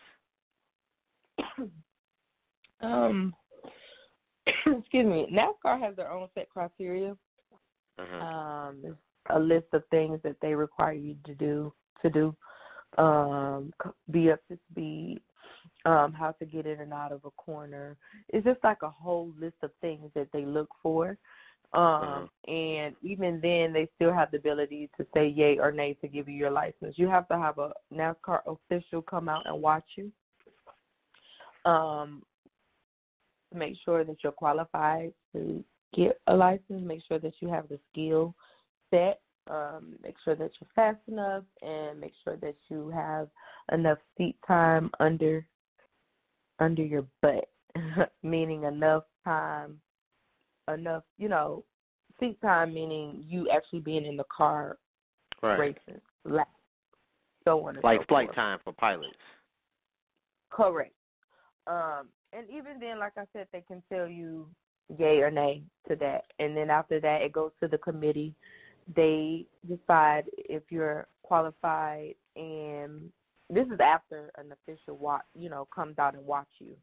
Excuse me. NASCAR has their own set criteria. There's a list of things that they require you to do. Be up to speed. How to get in and out of a corner. It's just like a whole list of things that they look for. And even then, they still have the ability to say yay or nay to give you your license. You have to have a NASCAR official come out and watch you. Make sure that you're qualified to get a license. Make sure that you have the skill set. Make sure that you're fast enough, and make sure that you have enough seat time under your butt, meaning enough time, seat time, meaning you actually being in the car racing, so on and like so flight forth. time for pilots. Correct. And even then, like I said, they can tell you yay or nay to that. And then after that, it goes to the committee. They decide if you're qualified, and this is after an official comes out and watch you.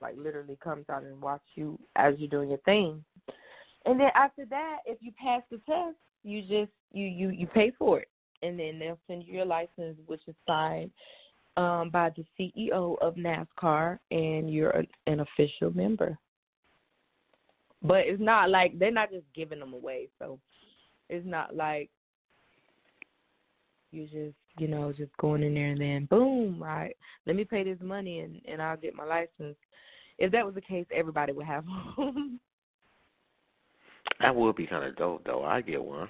Like literally comes out and watch you as you're doing your thing. And then after that, if you pass the test, you just you pay for it. And then they'll send you your license, which is signed by the CEO of NASCAR, and you're an official member. But it's not like they're not just giving them away. So it's not like you just going in there and then boom, right? Let me pay this money and I'll get my license. If that was the case, everybody would have one. That would be kind of dope, though. I'd get one.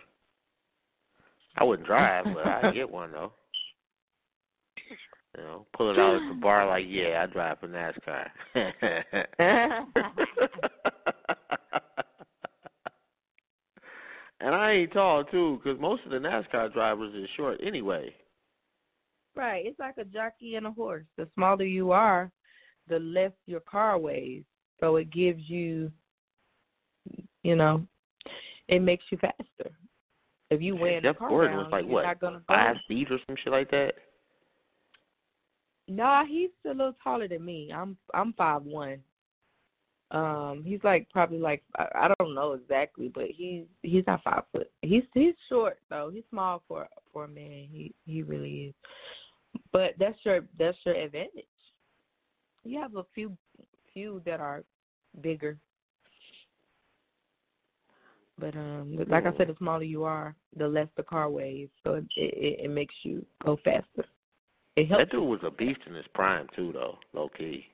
I wouldn't drive, but I'd get one, though. Pull it out at the bar like, yeah, I drive for NASCAR. And I ain't tall, too, because most of the NASCAR drivers is short anyway. Right. It's like a jockey and a horse. The smaller you are, the less your car weighs. So it gives you, it makes you faster. If you weigh the car Gordon down, was like, you're what, not going to go. 5 feet or some shit like that? No, he's a little taller than me. I'm 5'1". He's probably I don't know exactly, but he's not 5 foot. He's short though. He's small for a man. He really is. But that's your advantage. You have a few that are bigger. But like I said, the smaller you are, the less the car weighs. So it makes you go faster. It helps. That dude was a beast in his prime too, though, low key.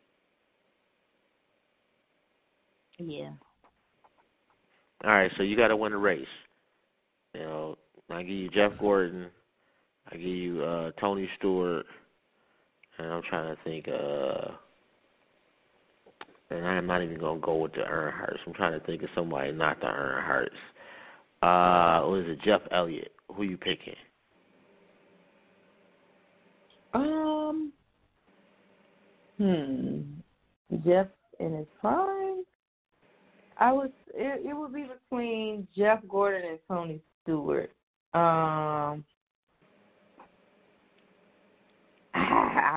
Yeah. All right, so you got to win a race. I give you Jeff Gordon. I give you Tony Stewart. And I'm trying to think. And I'm not even going to go with the Earnhardts. I'm trying to think of somebody not the Earnhardts. What is it, Jeff Elliott? Who you picking? Jeff in his prime? It would be between Jeff Gordon and Tony Stewart. I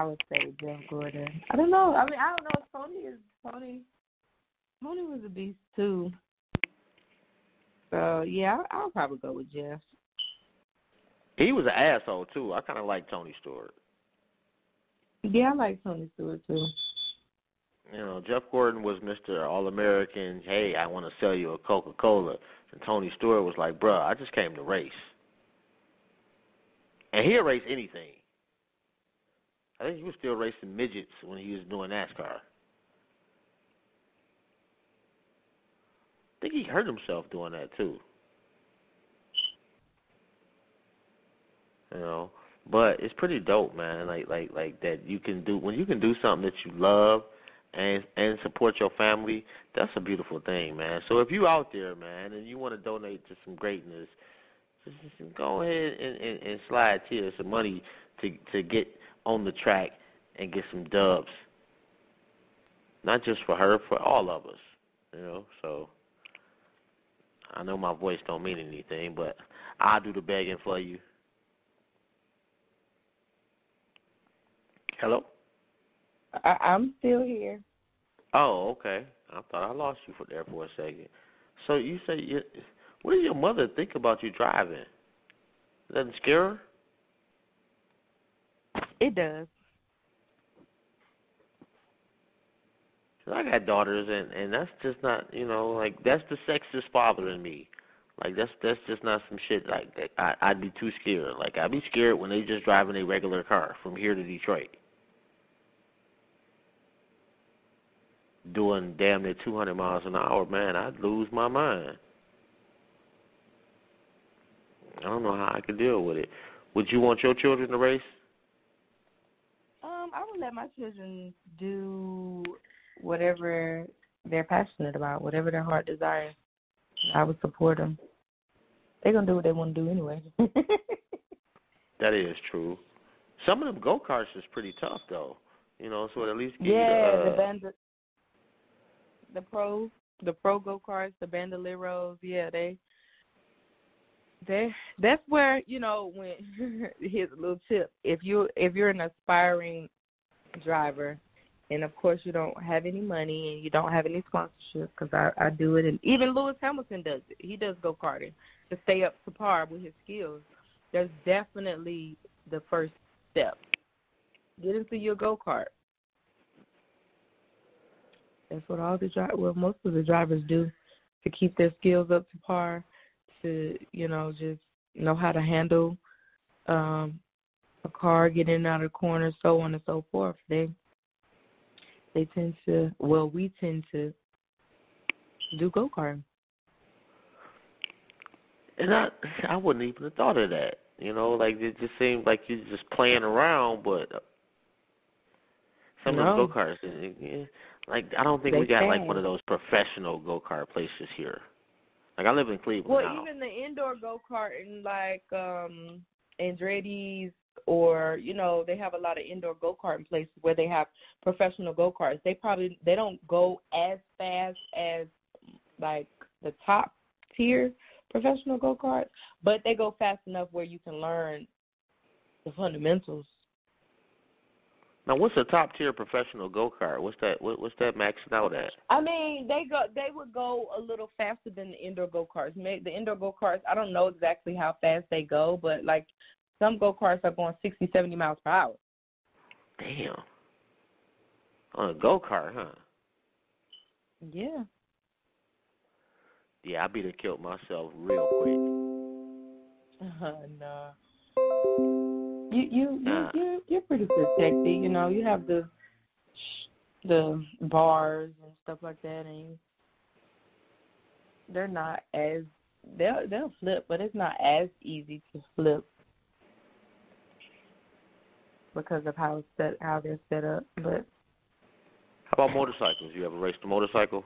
would say Jeff Gordon. I don't know. I don't know if Tony was a beast too. So yeah, I'll probably go with Jeff. He was an asshole too. I kind of like Tony Stewart. Yeah, I like Tony Stewart too. Jeff Gordon was Mr. All-American. Hey, I want to sell you a Coca-Cola. And Tony Stewart was like, bruh, I just came to race. And he'll race anything. I think he was still racing midgets when he was doing NASCAR. I think he hurt himself doing that too. But it's pretty dope, man. Like that you can do when you can do something that you love and support your family. That's a beautiful thing, man. So if you out there, man, and you want to donate to some greatness, just go ahead and slide here some money to get on the track and get some dubs. Not just for her, for all of us. So I know my voice don't mean anything, but I'll do the begging for you. Hello? I'm still here. Oh, okay. I thought I lost you there for a second. So you say, what does your mother think about you driving? Doesn't scare her? It does. 'Cause I got daughters, and that's just not, like, that's the sexist father in me. Like, that's just not some shit like that. I'd be too scared. Like, I'd be scared when they just driving a regular car from here to Detroit, doing damn near 200 miles an hour. Man, I'd lose my mind. I don't know how I could deal with it. Would you want your children to race? I would let my children do whatever they're passionate about, whatever their heart desires. I would support them. They're going to do what they want to do anyway. That is true. Some of them go-karts is pretty tough, though. So at least give the pro go-karts, the bandoleros, that's where, when here's a little tip. If you're an aspiring driver, and of course you don't have any money and you don't have any sponsorship, because I do it, and even Lewis Hamilton does it. He does go-karting to stay up to par with his skills. That's definitely the first step. Get into your go-kart. That's what most of the drivers do to keep their skills up to par, to, just know how to handle a car, get in and out of the corner, so on and so forth. We tend to do go-karting. And I wouldn't even have thought of that. Like, it just seemed like you're just playing around, but some of the go-karts, like, I don't think we got, like, one of those professional go-kart places here. Like, I live in Cleveland now. Even the indoor go-kart in, like, Andretti's, or, they have a lot of indoor go-karting places where they have professional go-karts. They don't go as fast as, like, the top-tier professional go-karts, but they go fast enough where you can learn the fundamentals. Now, what's a top-tier professional go-kart? What's that maxing out at? I mean, they would go a little faster than the indoor go-karts. The indoor go-karts, I don't know exactly how fast they go, but, like, some go-karts are going 60, 70 miles per hour. Damn. On a go-kart, huh? Yeah. Yeah, I'd be to killed myself real quick. No. You're pretty protected. You have the bars and stuff like that, and they're not as they'll flip, but it's not as easy to flip because of how they're set up. But how about motorcycles? You ever raced a motorcycle?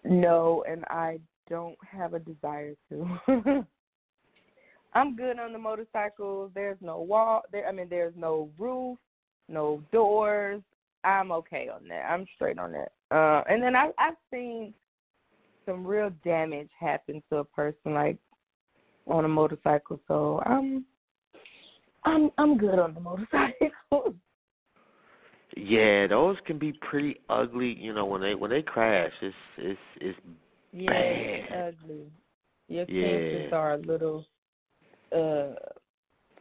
No, and I don't have a desire to. I'm good on the motorcycles. There's no wall. There's no roof, no doors. I'm okay on that. I'm straight on that. And then I've seen some real damage happen to a person, like, on a motorcycle. So I'm good on the motorcycle. Yeah, those can be pretty ugly. When they crash, it's bad. It's ugly. Your chances are a little. A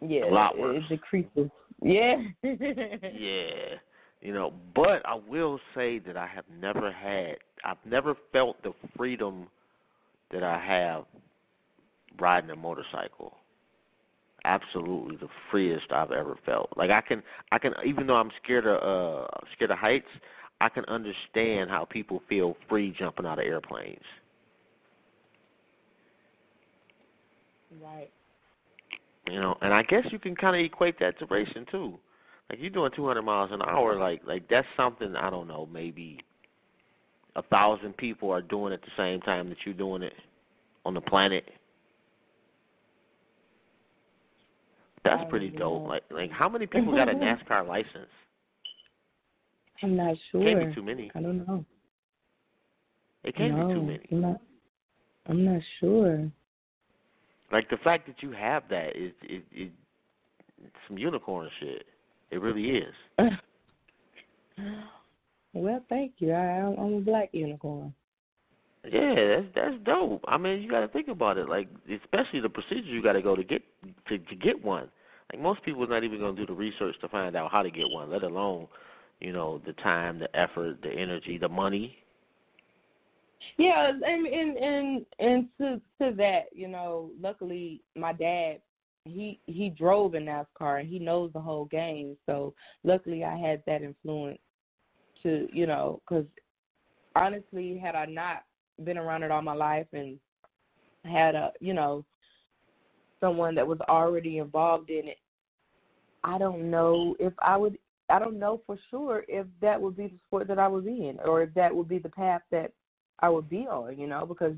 lot worse. It decreases. Yeah. Yeah. But I will say that I've never felt the freedom that I have riding a motorcycle. Absolutely the freest I've ever felt. Like, I can even though I'm scared of heights, I can understand how people feel free jumping out of airplanes. Right. And I guess you can kind of equate that to racing too. Like, you're doing 200 miles an hour, like that's something, I don't know, maybe 1,000 people are doing at the same time that you're doing it on the planet. That's pretty dope. Like how many people got a NASCAR license? I'm not sure. Can't be too many. I don't know. It can't be too many. I'm not sure. Like, the fact that you have that is it's some unicorn shit. It really is. Well, thank you. I'm a black unicorn. Yeah, that's dope. I mean, you got to think about it. Like, especially the procedure you got to go to get one. Like, most people are not even going to do the research to find out how to get one, let alone, the time, the effort, the energy, the money. Yeah, and to that, luckily my dad, he drove in NASCAR and he knows the whole game. So luckily I had that influence to, because honestly, had I not been around it all my life and had someone that was already involved in it, I don't know for sure if that would be the sport that I would be in or if that would be the path that I would be on, because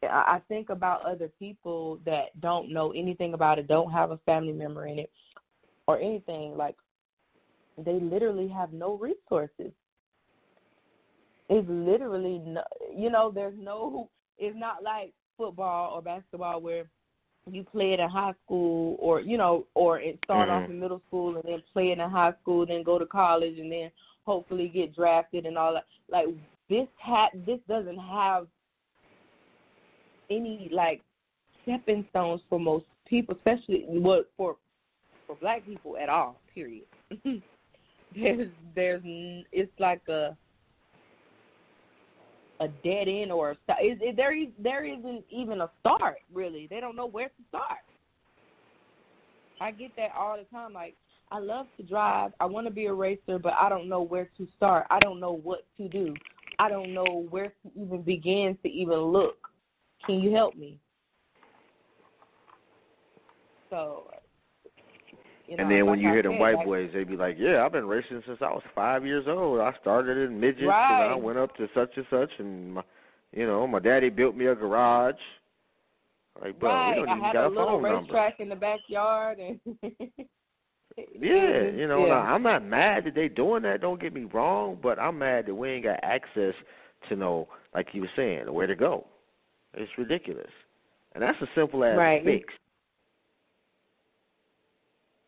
I think about other people that don't know anything about it, don't have a family member in it or anything. Like, they literally have no resources. It's literally, it's not like football or basketball where you play it in high school or it start off in middle school and then play it in high school, then go to college and then hopefully get drafted and all that. Like, this doesn't have any, like, stepping stones for most people, especially for black people at all, period. It's like a dead end or a start. There isn't even a start, really. They don't know where to start. I get that all the time. Like, I love to drive. I want to be a racer, but I don't know where to start. I don't know what to do. I don't know where to even begin to even look. Can you help me? So, and then when you hear them white boys, they be like, yeah, I've been racing since I was 5 years old. I started in midgets, right. And I went up to such and such, and, my daddy built me a garage. Like, bro, right. we don't even got a phone number. I had a little racetrack in the backyard. And I'm not mad that they doing that, don't get me wrong, but I'm mad that we ain't got access to know, like you were saying, where to go. It's ridiculous. And that's a simple as fix.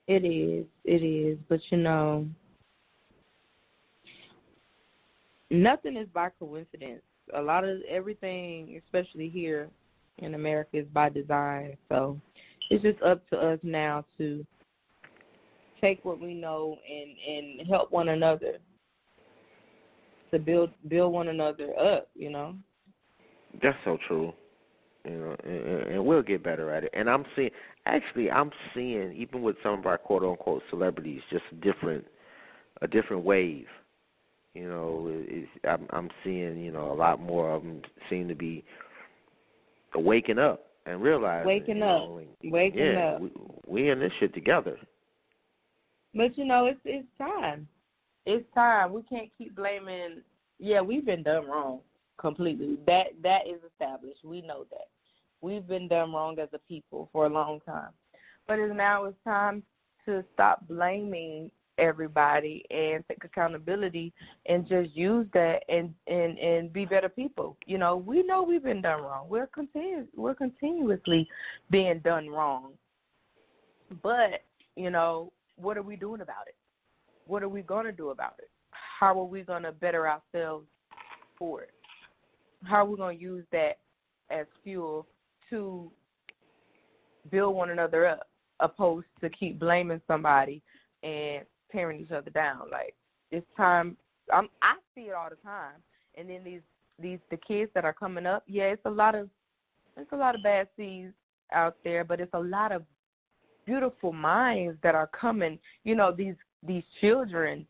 It is. But, nothing is by coincidence. A lot of everything, especially here in America, is by design. So it's just up to us now to take what we know and help one another to build one another up, That's so true. And we'll get better at it. And I'm seeing, even with some of our quote unquote celebrities, just a different wave. I'm seeing, a lot more of them seem to be waking up and realizing. Waking up. We in this shit together. But it's time. It's time. We can't keep blaming. Yeah, we've been done wrong completely. That is established. We know that. We've been done wrong as a people for a long time. But now it's time to stop blaming everybody and take accountability and just use that and be better people. We know we've been done wrong. We're continuously being done wrong. But, what are we doing about it? What are we going to do about it? How are we going to better ourselves for it? How are we going to use that as fuel to build one another up, opposed to keep blaming somebody and tearing each other down? Like, it's time. I see it all the time. And then the kids that are coming up, it's a lot of bad seeds out there, but it's a lot of beautiful minds that are coming. These children,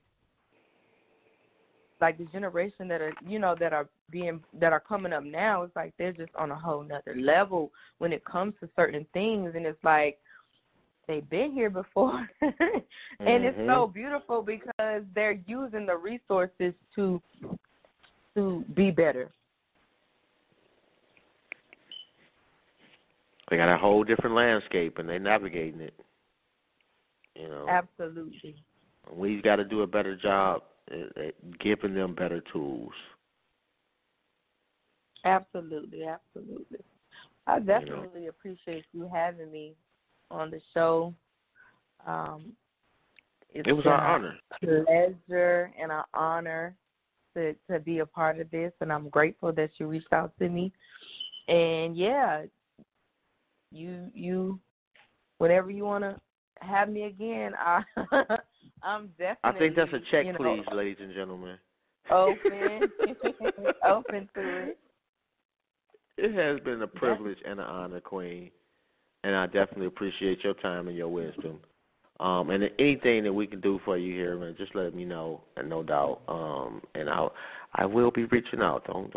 like this generation that are coming up now, it's like they're just on a whole nother level when it comes to certain things, and it's like they've been here before. And it's so beautiful because they're using the resources to be better. They got a whole different landscape, and they're navigating it. Absolutely. We've got to do a better job at giving them better tools. Absolutely, absolutely. I definitely appreciate you having me on the show. It was our honor. A pleasure and an honor to be a part of this, and I'm grateful that you reached out to me. And yeah, you whenever you want to have me again, I'm definitely. I think that's a check, please, ladies and gentlemen. Open, open to it. It has been a privilege and an honor, Queen, and I definitely appreciate your time and your wisdom. And anything that we can do for you here, man, just let me know, and no doubt. And I will be reaching out. Don't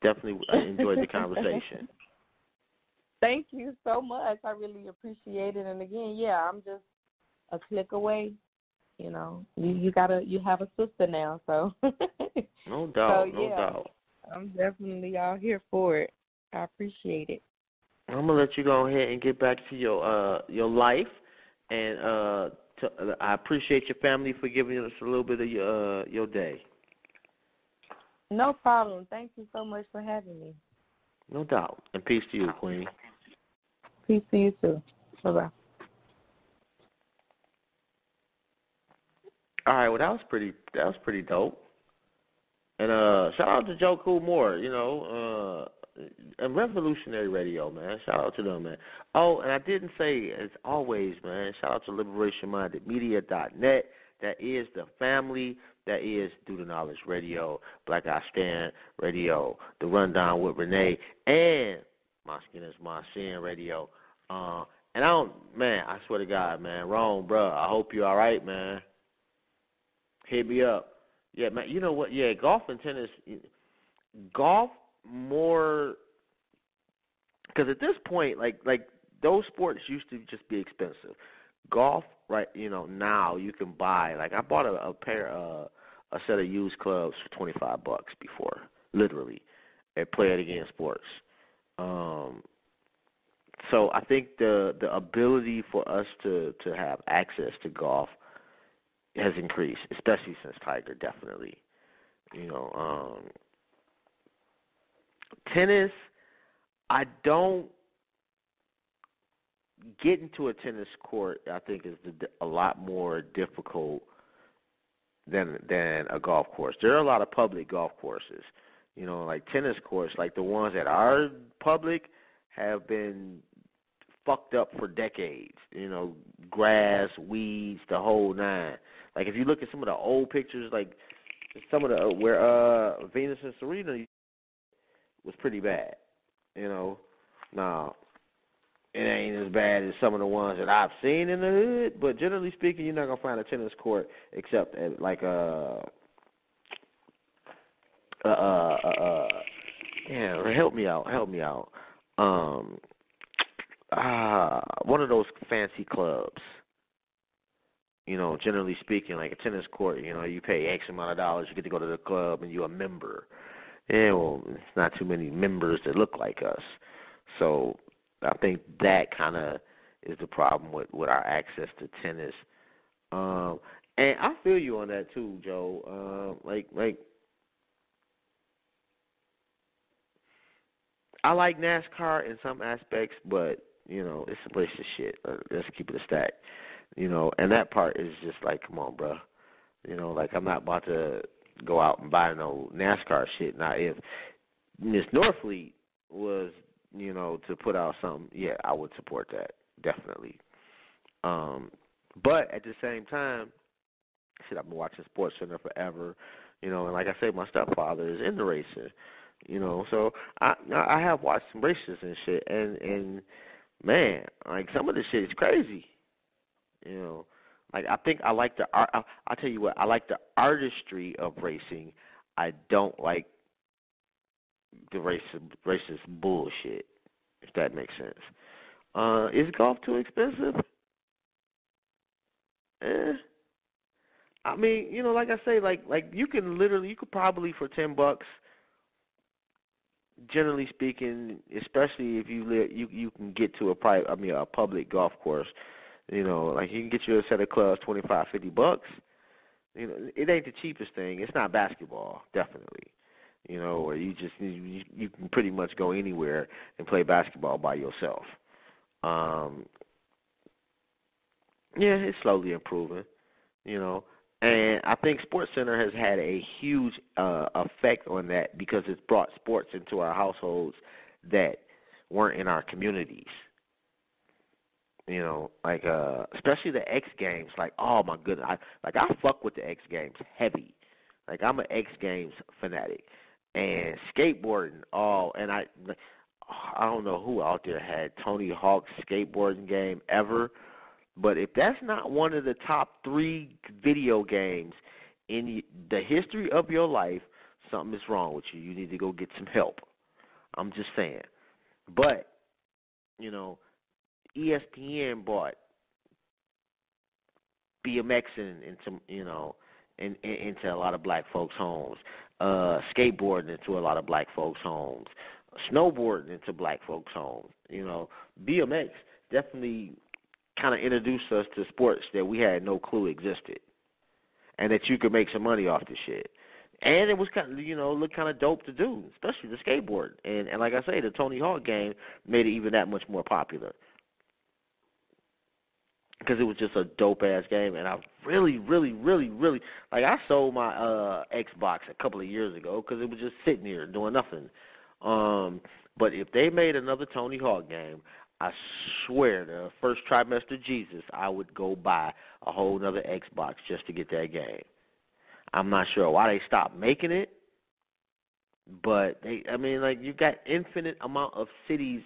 definitely enjoyed the conversation. Thank you so much. I really appreciate it. And again, yeah, I'm just a click away. You know, you have a sister now, so. No doubt, so, no doubt. I'm definitely out here for it. I appreciate it. I'm gonna let you go ahead and get back to your life, and I appreciate your family for giving us a little bit of your day. No problem. Thank you so much for having me. No doubt. And peace to you, Queen. Peace to you too. Bye-bye. All right, well that was pretty dope. And shout out to Joe Cool Moore, and Revolutionary Radio, man. Shout out to them, man. Oh, and I didn't say, as always, man, shout out to LiberationMindedMedia.net. That is the family. That is Do the Knowledge Radio, Black I Stand Radio, The Rundown with Renee, and My Skin Is My Sin Radio. And I swear to God, man, Rome, bro, I hope you're all right, man. Hit me up. Yeah, man, you know what? Yeah, golf and tennis, golf more, because at this point, like those sports used to just be expensive. Golf, right? Now you can buy. Like I bought a set of used clubs for $25 before, literally, at Play It Again Sports. So I think the ability for us to have access to golf has increased, especially since Tiger, definitely. Tennis, I don't get into a tennis court. I think is a lot more difficult than a golf course. There are a lot of public golf courses, like tennis courts, like the ones that are public have been fucked up for decades. Grass, weeds, the whole nine. Like if you look at some of the old pictures, like some of the where Venus and Serena was pretty bad. Now it ain't as bad as some of the ones that I've seen in the hood, but generally speaking, you're not gonna find a tennis court except at like help me out. One of those fancy clubs. Generally speaking, like a tennis court, you pay X amount of dollars, you get to go to the club, and you're a member. Yeah, well, it's not too many members that look like us. So I think that kind of is the problem with our access to tennis. And I feel you on that too, Joe. Like I like NASCAR in some aspects, but it's a bunch of shit. Let's keep it a stack. And that part is just like, come on, bro. Like I'm not about to go out and buy no NASCAR shit. Now, if Miss Norfleet was, to put out something, yeah, I would support that, definitely. But at the same time, shit, I've been watching SportsCenter forever, and like I said, my stepfather is into racing, so I have watched some races and shit, and man, like some of this shit is crazy. Like I think I like I'll tell you what, I like the artistry of racing. I don't like the racist bullshit, if that makes sense. Is golf too expensive? I mean, like I say, like you could probably for $10, generally speaking, especially if you can get to a public golf course. Like you can get you a set of clubs, $25, $50. It ain't the cheapest thing. It's not basketball, definitely. Or you you can pretty much go anywhere and play basketball by yourself. Yeah, it's slowly improving, you know. And I think SportsCenter has had a huge effect on that because it's brought sports into our households that weren't in our communities. You know, like especially the X Games. Like, oh my goodness, I fuck with the X Games heavy. Like, I'm an X Games fanatic. And skateboarding, and I don't know who out there had Tony Hawk's skateboarding game ever, but if that's not one of the top 3 video games in the history of your life, something is wrong with you. You need to go get some help. I'm just saying. But, you know, ESPN brought BMX into, you know, into a lot of black folks' homes, skateboarding into a lot of black folks' homes, snowboarding into black folks' homes. You know, BMX definitely kind of introduced us to sports that we had no clue existed, and that you could make some money off the shit. And it was kind of, you know, looked kind of dope to do, especially the skateboard. And like I say, the Tony Hawk game made it even that much more popular because it was just a dope-ass game. And I really, like, I sold my Xbox a couple of years ago because it was just sitting here doing nothing. But if they made another Tony Hawk game, I swear the first trimester Jesus, I would go buy a whole nother Xbox just to get that game. I'm not sure why they stopped making it, but you got infinite amount of cities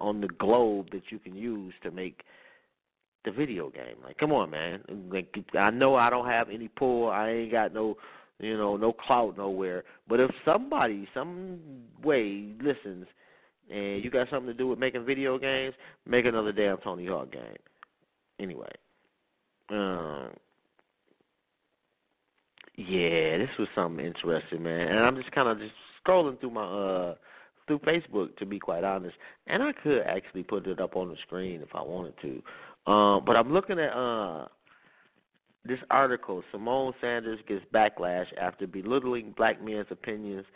on the globe that you can use to make the video game. Like, come on, man. Like, I know I don't have any pull. I ain't got no clout nowhere. But if somebody, some way, listens, and you got something to do with making video games, make another damn Tony Hawk game. Anyway. Yeah, this was something interesting, man. And I'm just kind of scrolling through my through Facebook, to be quite honest. And I could actually put it up on the screen if I wanted to. But I'm looking at this article, Simone Sanders gets backlash after belittling black men's opinions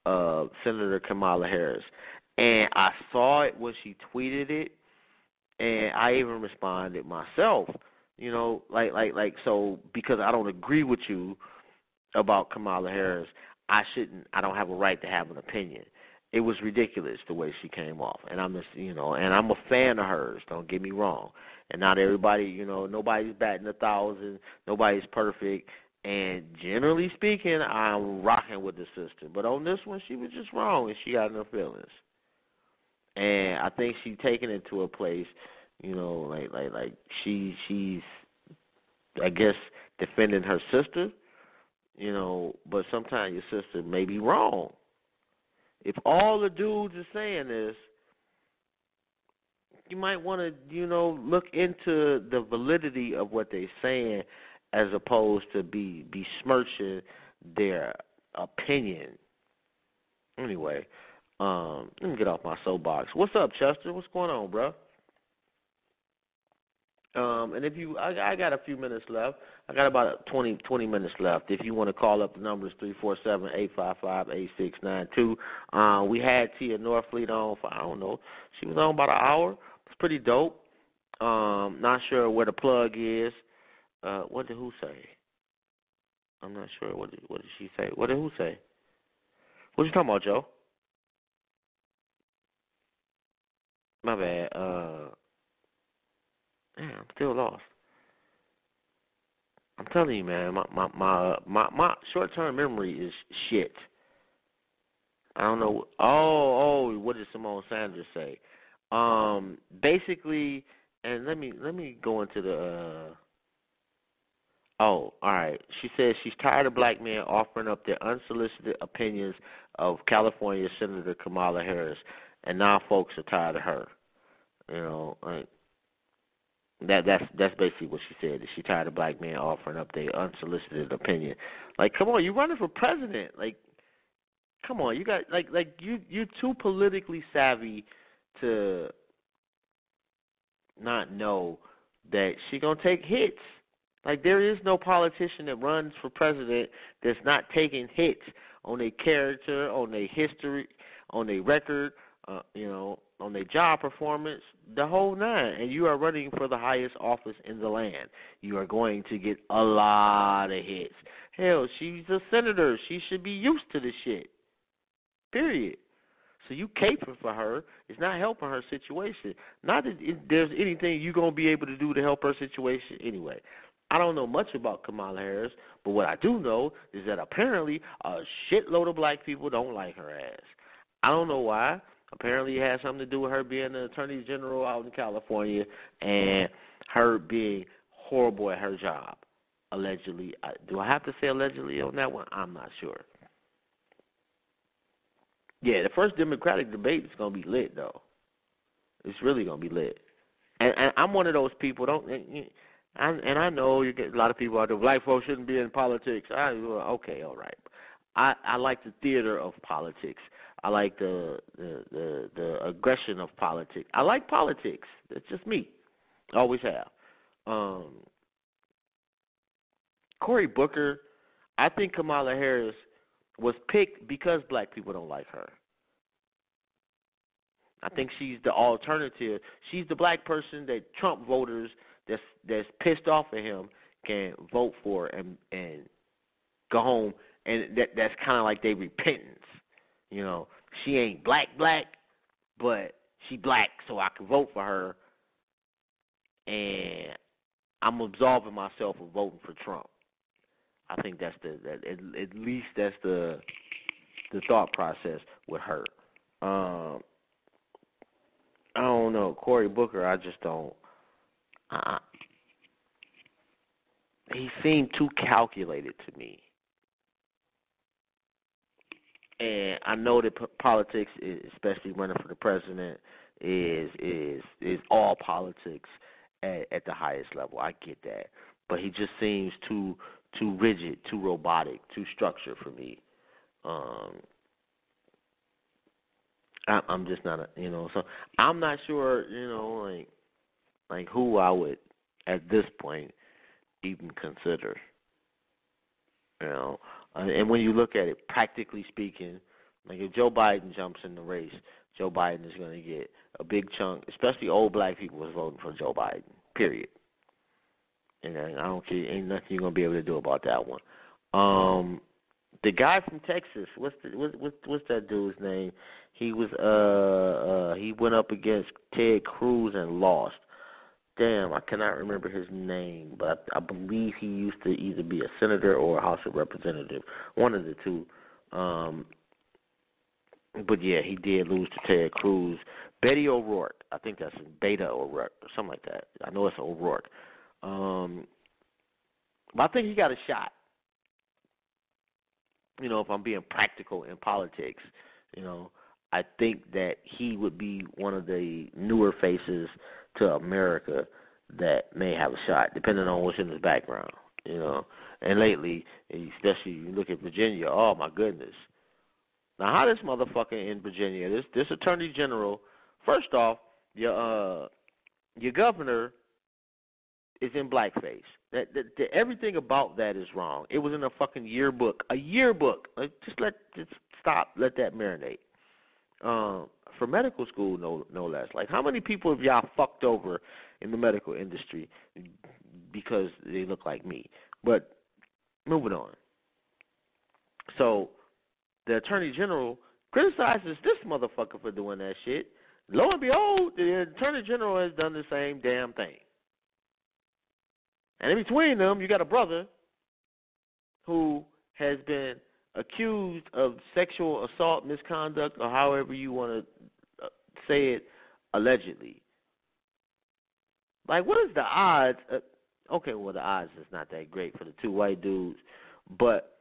of Senator Kamala Harris. And I saw it when she tweeted it, and I even responded myself. You know, so because I don't agree with you about Kamala Harris, I don't have a right to have an opinion. It was ridiculous the way she came off, and I'm a fan of hers. Don't get me wrong. And not everybody, you know, nobody's batting 1,000, nobody's perfect, and generally speaking, I'm rocking with the sister. But on this one, she was just wrong, and she got no feelings. And I think she's taken it to a place, you know, like she's, I guess, defending her sister. You know, but sometimes your sister may be wrong. If all the dudes are saying this, you might want to, you know, look into the validity of what they're saying as opposed to besmirching their opinion. Anyway, let me get off my soapbox. What's up, Chester? What's going on, bro? And if I got a few minutes left. I got about 20 minutes left. If you want to call up, the number is 347-855-8692. We had Tia Norfleet on for, I don't know, she was on about an hour. It's pretty dope. Not sure where the plug is. What did who say? I'm not sure. What did she say? What did who say? What you talking about, Joe? My bad. Man, I'm still lost. I'm telling you, man, my short-term memory is shit. I don't know. Oh, what did Simone Sanders say? Basically, and let me go into the. All right. She says she's tired of black men offering up their unsolicited opinions of California Senator Kamala Harris, and now folks are tired of her. You know, like. That's basically what she said. That she tired of black men offering up their unsolicited opinion. Like, come on, you running for president? Like, come on, you got you're too politically savvy to not know that she gonna take hits. Like, there is no politician that runs for president that's not taking hits on their character, on their history, on their record, on their job performance, the whole nine. And you are running for the highest office in the land. You are going to get a lot of hits. Hell, she's a senator. She should be used to this shit. Period. So you caping for her. It's not helping her situation. Not that there's anything you're going to be able to do to help her situation anyway. I don't know much about Kamala Harris, but what I do know is that apparently a shitload of black people don't like her ass. I don't know why. Apparently it has something to do with her being the Attorney General out in California and her being horrible at her job, allegedly. Do I have to say allegedly on that one? I'm not sure. Yeah, the first Democratic debate is going to be lit, though. It's really going to be lit. And I'm one of those people, and I know you get a lot of people out there, black folks shouldn't be in politics. Okay, all right. I like the theater of politics. I like the aggression of politics. I like politics. That's just me. Always have. Cory Booker, I think Kamala Harris was picked because black people don't like her. I think she's the alternative. She's the black person that Trump voters that's pissed off at him can vote for and go home, and that's kind of like their repentance. She ain't black, but she black, so I can vote for her, and I'm absolving myself of voting for Trump. I think that's at least that's the thought process with her. I don't know, Cory Booker. I just don't. He seemed too calculated to me. And I know that politics, especially running for the president, is all politics at the highest level. I get that, but he just seems too rigid, too robotic, too structured for me. I'm just not so I'm not sure, like who I would at this point even consider. And when you look at it, practically speaking, like if Joe Biden jumps in the race, Joe Biden is going to get a big chunk, especially old black people was voting for Joe Biden, period. And I don't care, ain't nothing you're going to be able to do about that one. The guy from Texas, what's that dude's name? He went up against Ted Cruz and lost. Damn, I cannot remember his name, but I believe he used to either be a senator or a House of Representative, one of the two. But yeah, he did lose to Ted Cruz. Betty O'Rourke, I think that's Beta O'Rourke or something like that. I know it's O'Rourke. But I think he got a shot. If I'm being practical in politics, I think that he would be one of the newer faces to America that may have a shot, depending on what's in his background, And lately, especially you look at Virginia, oh my goodness. Now, how this motherfucker in Virginia, this Attorney General, first off, your governor is in blackface. Everything about that is wrong. It was in a fucking yearbook. A yearbook. Like, just stop. Let that marinate. For medical school, no less. Like, how many people have y'all fucked over in the medical industry because they look like me? But moving on. So the Attorney General criticizes this motherfucker for doing that shit. Lo and behold, the Attorney General has done the same damn thing. And in between them, you got a brother who has been accused of sexual assault, misconduct, or however you want to say it, allegedly. Like, what is the odds? Okay, well, the odds is not that great for the two white dudes. But,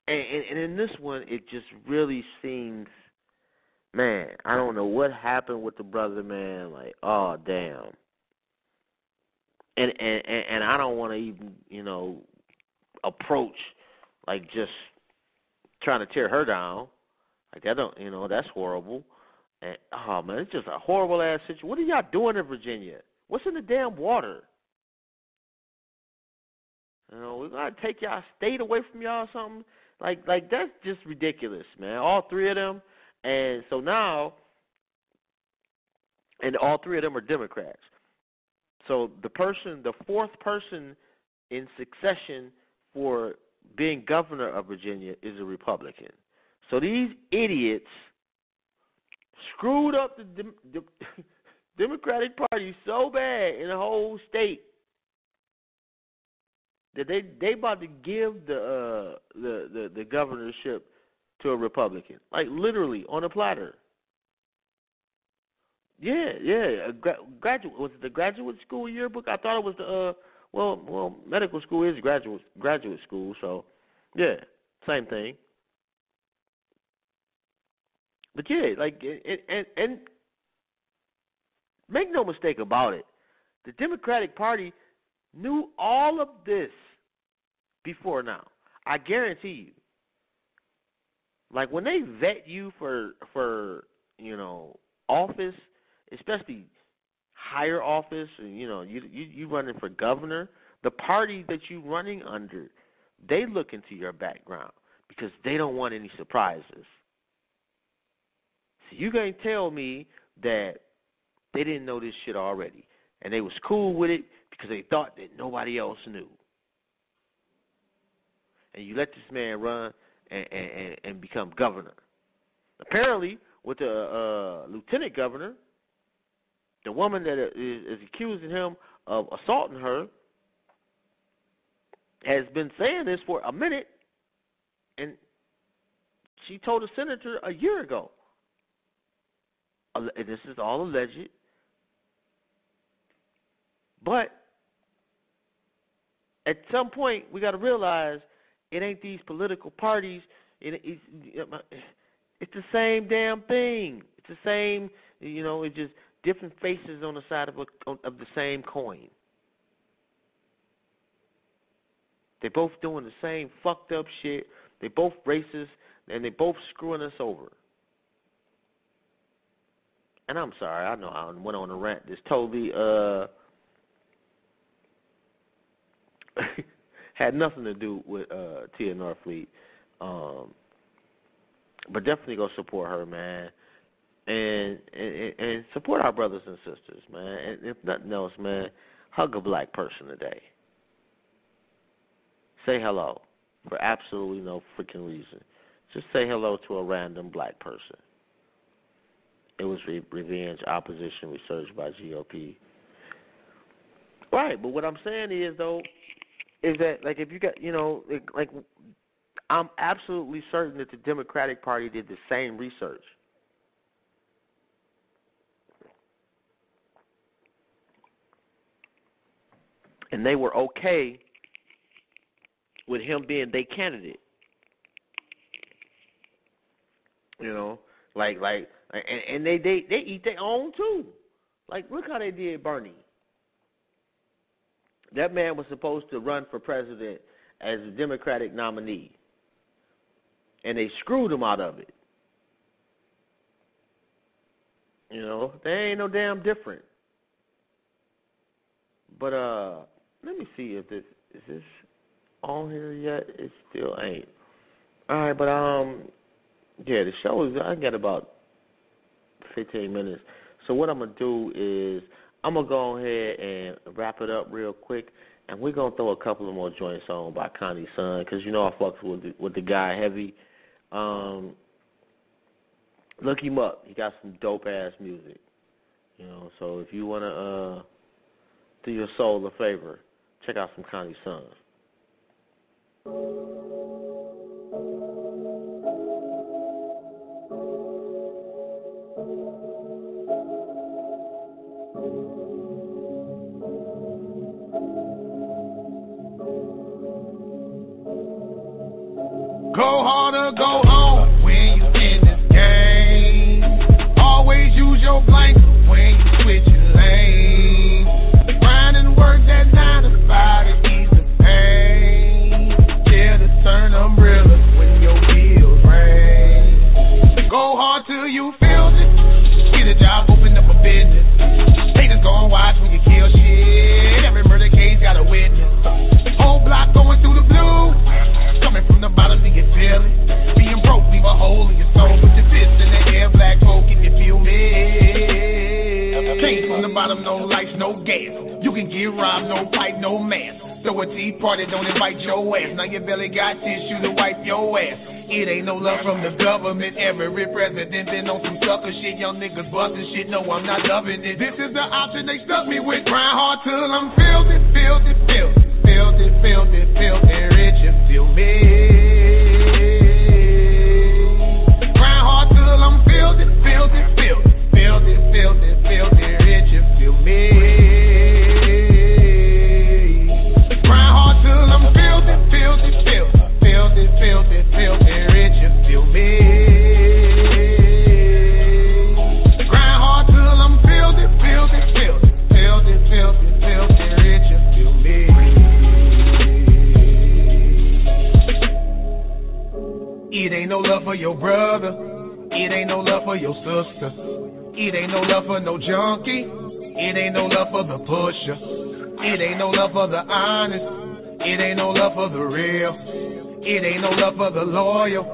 and in this one, it just really seems, man, I don't know what happened with the brother, man. Like, oh, damn. And I don't want to even, approach, like, just trying to tear her down. Like, that don't, that's horrible. And, oh, man, it's just a horrible-ass situation. What are y'all doing in Virginia? What's in the damn water? We're going to take y'all state away from y'all or something? Like that's just ridiculous, man. All three of them, and so now, and all three of them are Democrats. So the fourth person in succession for being governor of Virginia is a Republican. So these idiots screwed up the Democratic Party so bad in the whole state that they about to give the governorship to a Republican, like literally on a platter. Yeah. Graduate, was it the graduate school yearbook? I thought it was the well, medical school is graduate school, so yeah, same thing. But yeah, like and make no mistake about it, the Democratic Party knew all of this before now. I guarantee you. Like when they vet you for office, especially higher office, and you running for governor, the party that you running under, they look into your background because they don't want any surprises. So you can't tell me that they didn't know this shit already, and they was cool with it because they thought that nobody else knew. And you let this man run and become governor. Apparently, with the lieutenant governor, the woman that is accusing him of assaulting her has been saying this for a minute, and she told a senator a year ago. And this is all alleged. But at some point, we got to realize it ain't these political parties. It's the same damn thing. It's the same, it's just different faces on the side of the same coin. They both doing the same fucked up shit. They both racist, and they both screwing us over. And I'm sorry, I know I went on a rant. This totally had nothing to do with Tia Norfleet. But definitely go support her, man. And support our brothers and sisters, man. And if nothing else, man, hug a black person today. Say hello for absolutely no freaking reason. Just say hello to a random black person. It was revenge, opposition, research by GOP. Right, but what I'm saying is, though, is that, like, if you got, like, I'm absolutely certain that the Democratic Party did the same research. And they were okay with him being their candidate. And they eat their own too. Like, look how they did Bernie. That man was supposed to run for president as a Democratic nominee, and they screwed him out of it. They ain't no damn different. But let me see if is this on here yet? It still ain't. All right, but yeah, the show is. I got about 15 minutes. So what I'm gonna do is I'm gonna go ahead and wrap it up real quick, and we're gonna throw a couple of more joints on by Connie's son, because I fucks with the guy heavy. Look him up. He got some dope ass music. So if you wanna do your soul a favor, check out some Connie's son. Go hard or go home when you in this game. Always use your blanket when you switch your lane. Grind and work that 9 to 5 to ease the pain. Tell rhyme, no pipe, no mask. So a tea party, don't invite your ass. Now your belly got tissue to wipe your ass. It ain't no love from the government. Every president been on some sucker shit. Young niggas bustin' shit, no, I'm not loving it. This is the option they stuck me with. Grind hard till I'm filthy, filthy, filthy, filthy, filthy, filthy, rich, you feel me? Grind hard till I'm filthy, filthy, filthy, filthy, filthy, filthy, rich, you feel me? Grind hard till I'm filthy, filthy, filthy, filthy, filthy, filthy, rich, you feel me? Grind hard till I'm filthy, filthy, filthy, filthy, filthy, filthy, rich, you feel me? It ain't no love for your brother. It ain't no love for your sister. It ain't no love for no junkie. It ain't no love for the pusher. It ain't no love for the honest. It ain't no love for the real. It ain't no love for the loyal.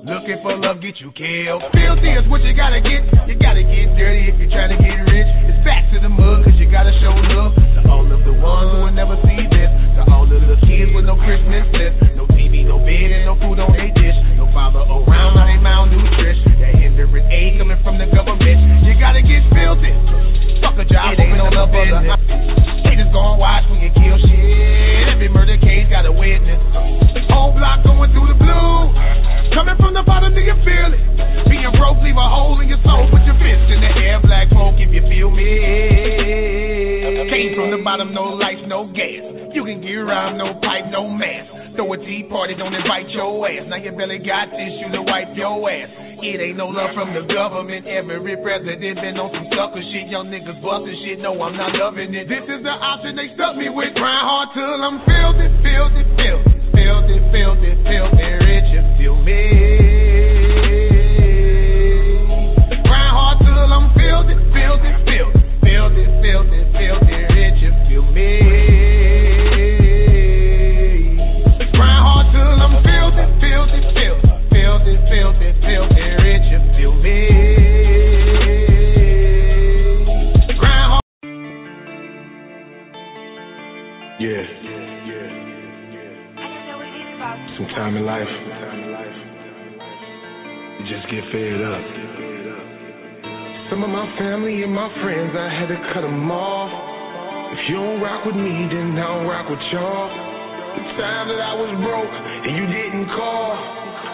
Looking for love, get you killed. Filthy is what you gotta get. You gotta get dirty if you're trying to get rich. It's back to the mud, cause you gotta show love to all of the ones who will never see this. To all of the kids with no Christmas list. No TV, no bed, and no food on their dish. No father around, now they malnourished. That hindering aid coming from the government. You gotta get filthy. Fuck a job, it ain't no love for the haters gon' watch when you kill shit. Every murder case got a witness. Whole block going through the blue. Coming from the bottom, do you feel it? Being broke, leave a hole in your soul. Put your fist in the air, black smoke if you feel me. Came from the bottom, no lights, no gas. You can get around, no pipe, no mask. Throw a tea party, don't invite your ass. Now your belly got tissue to wipe your ass. It ain't no love from the government. Every president been on some sucker shit. Young niggas bustin' shit, no, I'm not loving it. This is the option they stuck me with. Grind hard till I'm filthy, filthy, filthy, filthy, filthy, filthy, rich, you feel me? Grind hard till I'm filthy, filthy, filthy, filthy, filthy, filthy, rich, you feel me? Grind hard till I'm filthy, filthy, filthy, filthy, filthy, filthy, rich, you feel me? Grind hard. Yeah. Sometime in life, you just get fed up. Some of my family and my friends, I had to cut them off. If you don't rock with me, then I don't rock with y'all. The time that I was broke and you didn't call.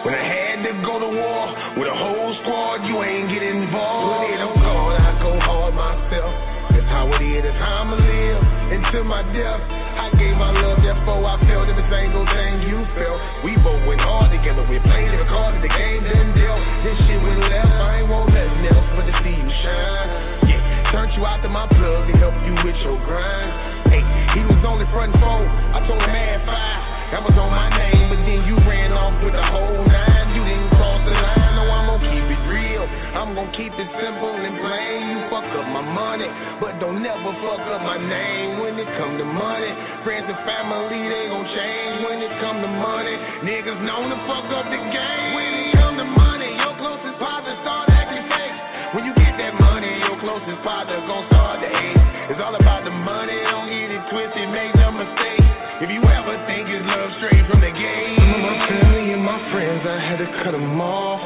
When I had to go to war with a whole squad, you ain't get involved. When they don't call, I go hard myself. That's how it is, that's how I'ma live until my death. I gave my love, therefore I felt every single thing you felt. We both went hard together, we played the cards, the game didn't deal. This shit went left, I ain't want nothing else but to see you shine. Yeah, turned you out to my plug to help you with your grind. Hey, he was only front phone, I told him add 5, that was on my name, but then you ran off with the whole 9. You didn't cross the line, no, I'm gonna keep it real. I'm gonna keep it simple and plain. You fuck up my money, but don't never fuck up my name. When it come to money, friends and family, they gon' change. When it come to money, niggas known to fuck up the game. When it come to money, your closest partner start acting fake. When you get that money, your closest partner gon' start to hate. It's all about the money, don't get it twisted, make no mistake. If you ever think it's love straight from the game. Some of my family and my friends, I had to cut them off.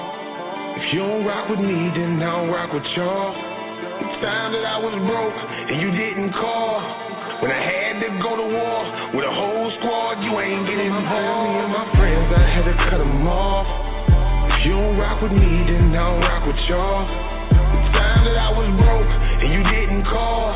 If you don't rock with me, then I don't rock with y'all. The time that I was broke and you didn't call. When I had to go to war with a whole squad, you ain't getting involved. Me and my friends, I had to cut them off. If you don't rock with me, then I don't rock with y'all. The time that I was broke and you didn't call.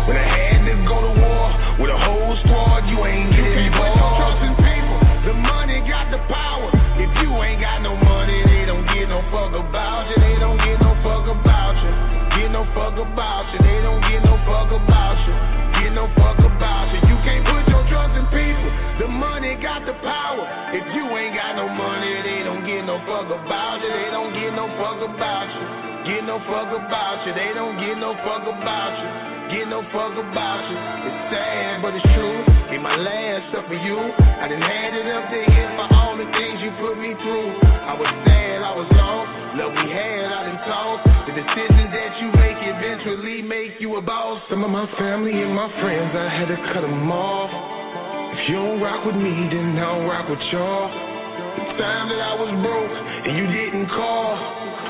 When I had to go to war with a whole squad, you ain't getting involved. You can't put your trust in people. The money got the power. If you ain't got no money, they don't get no fuck about you. They don't get no fuck about you. Get no fuck about you. They don't get no fuck about you. Get no fuck about you. You can't put your trust in people. The money got the power. If you ain't got no money, they don't get no fuck about you. They don't get no fuck about you. Get no fuck about you. They don't get no fuck about you. Get no fuck about you. It's sad, but it's true. In my last stuff for you, I done had it up to here for all the things you put me through. I was sad, I was lost. Love we had, I done tossed. The decisions that you make, it been eventually make you a boss. Some of my family and my friends, I had to cut them off. If you don't rock with me, then I don't rock with y'all. The time that I was broke and you didn't call,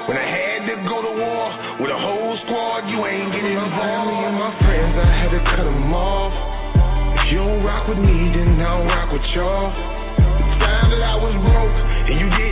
when I had to go to war with a whole squad, you ain't getting involved. My family and my friends, I had to cut them off. If you don't rock with me, then I don't rock with y'all. The time that I was broke and you didn't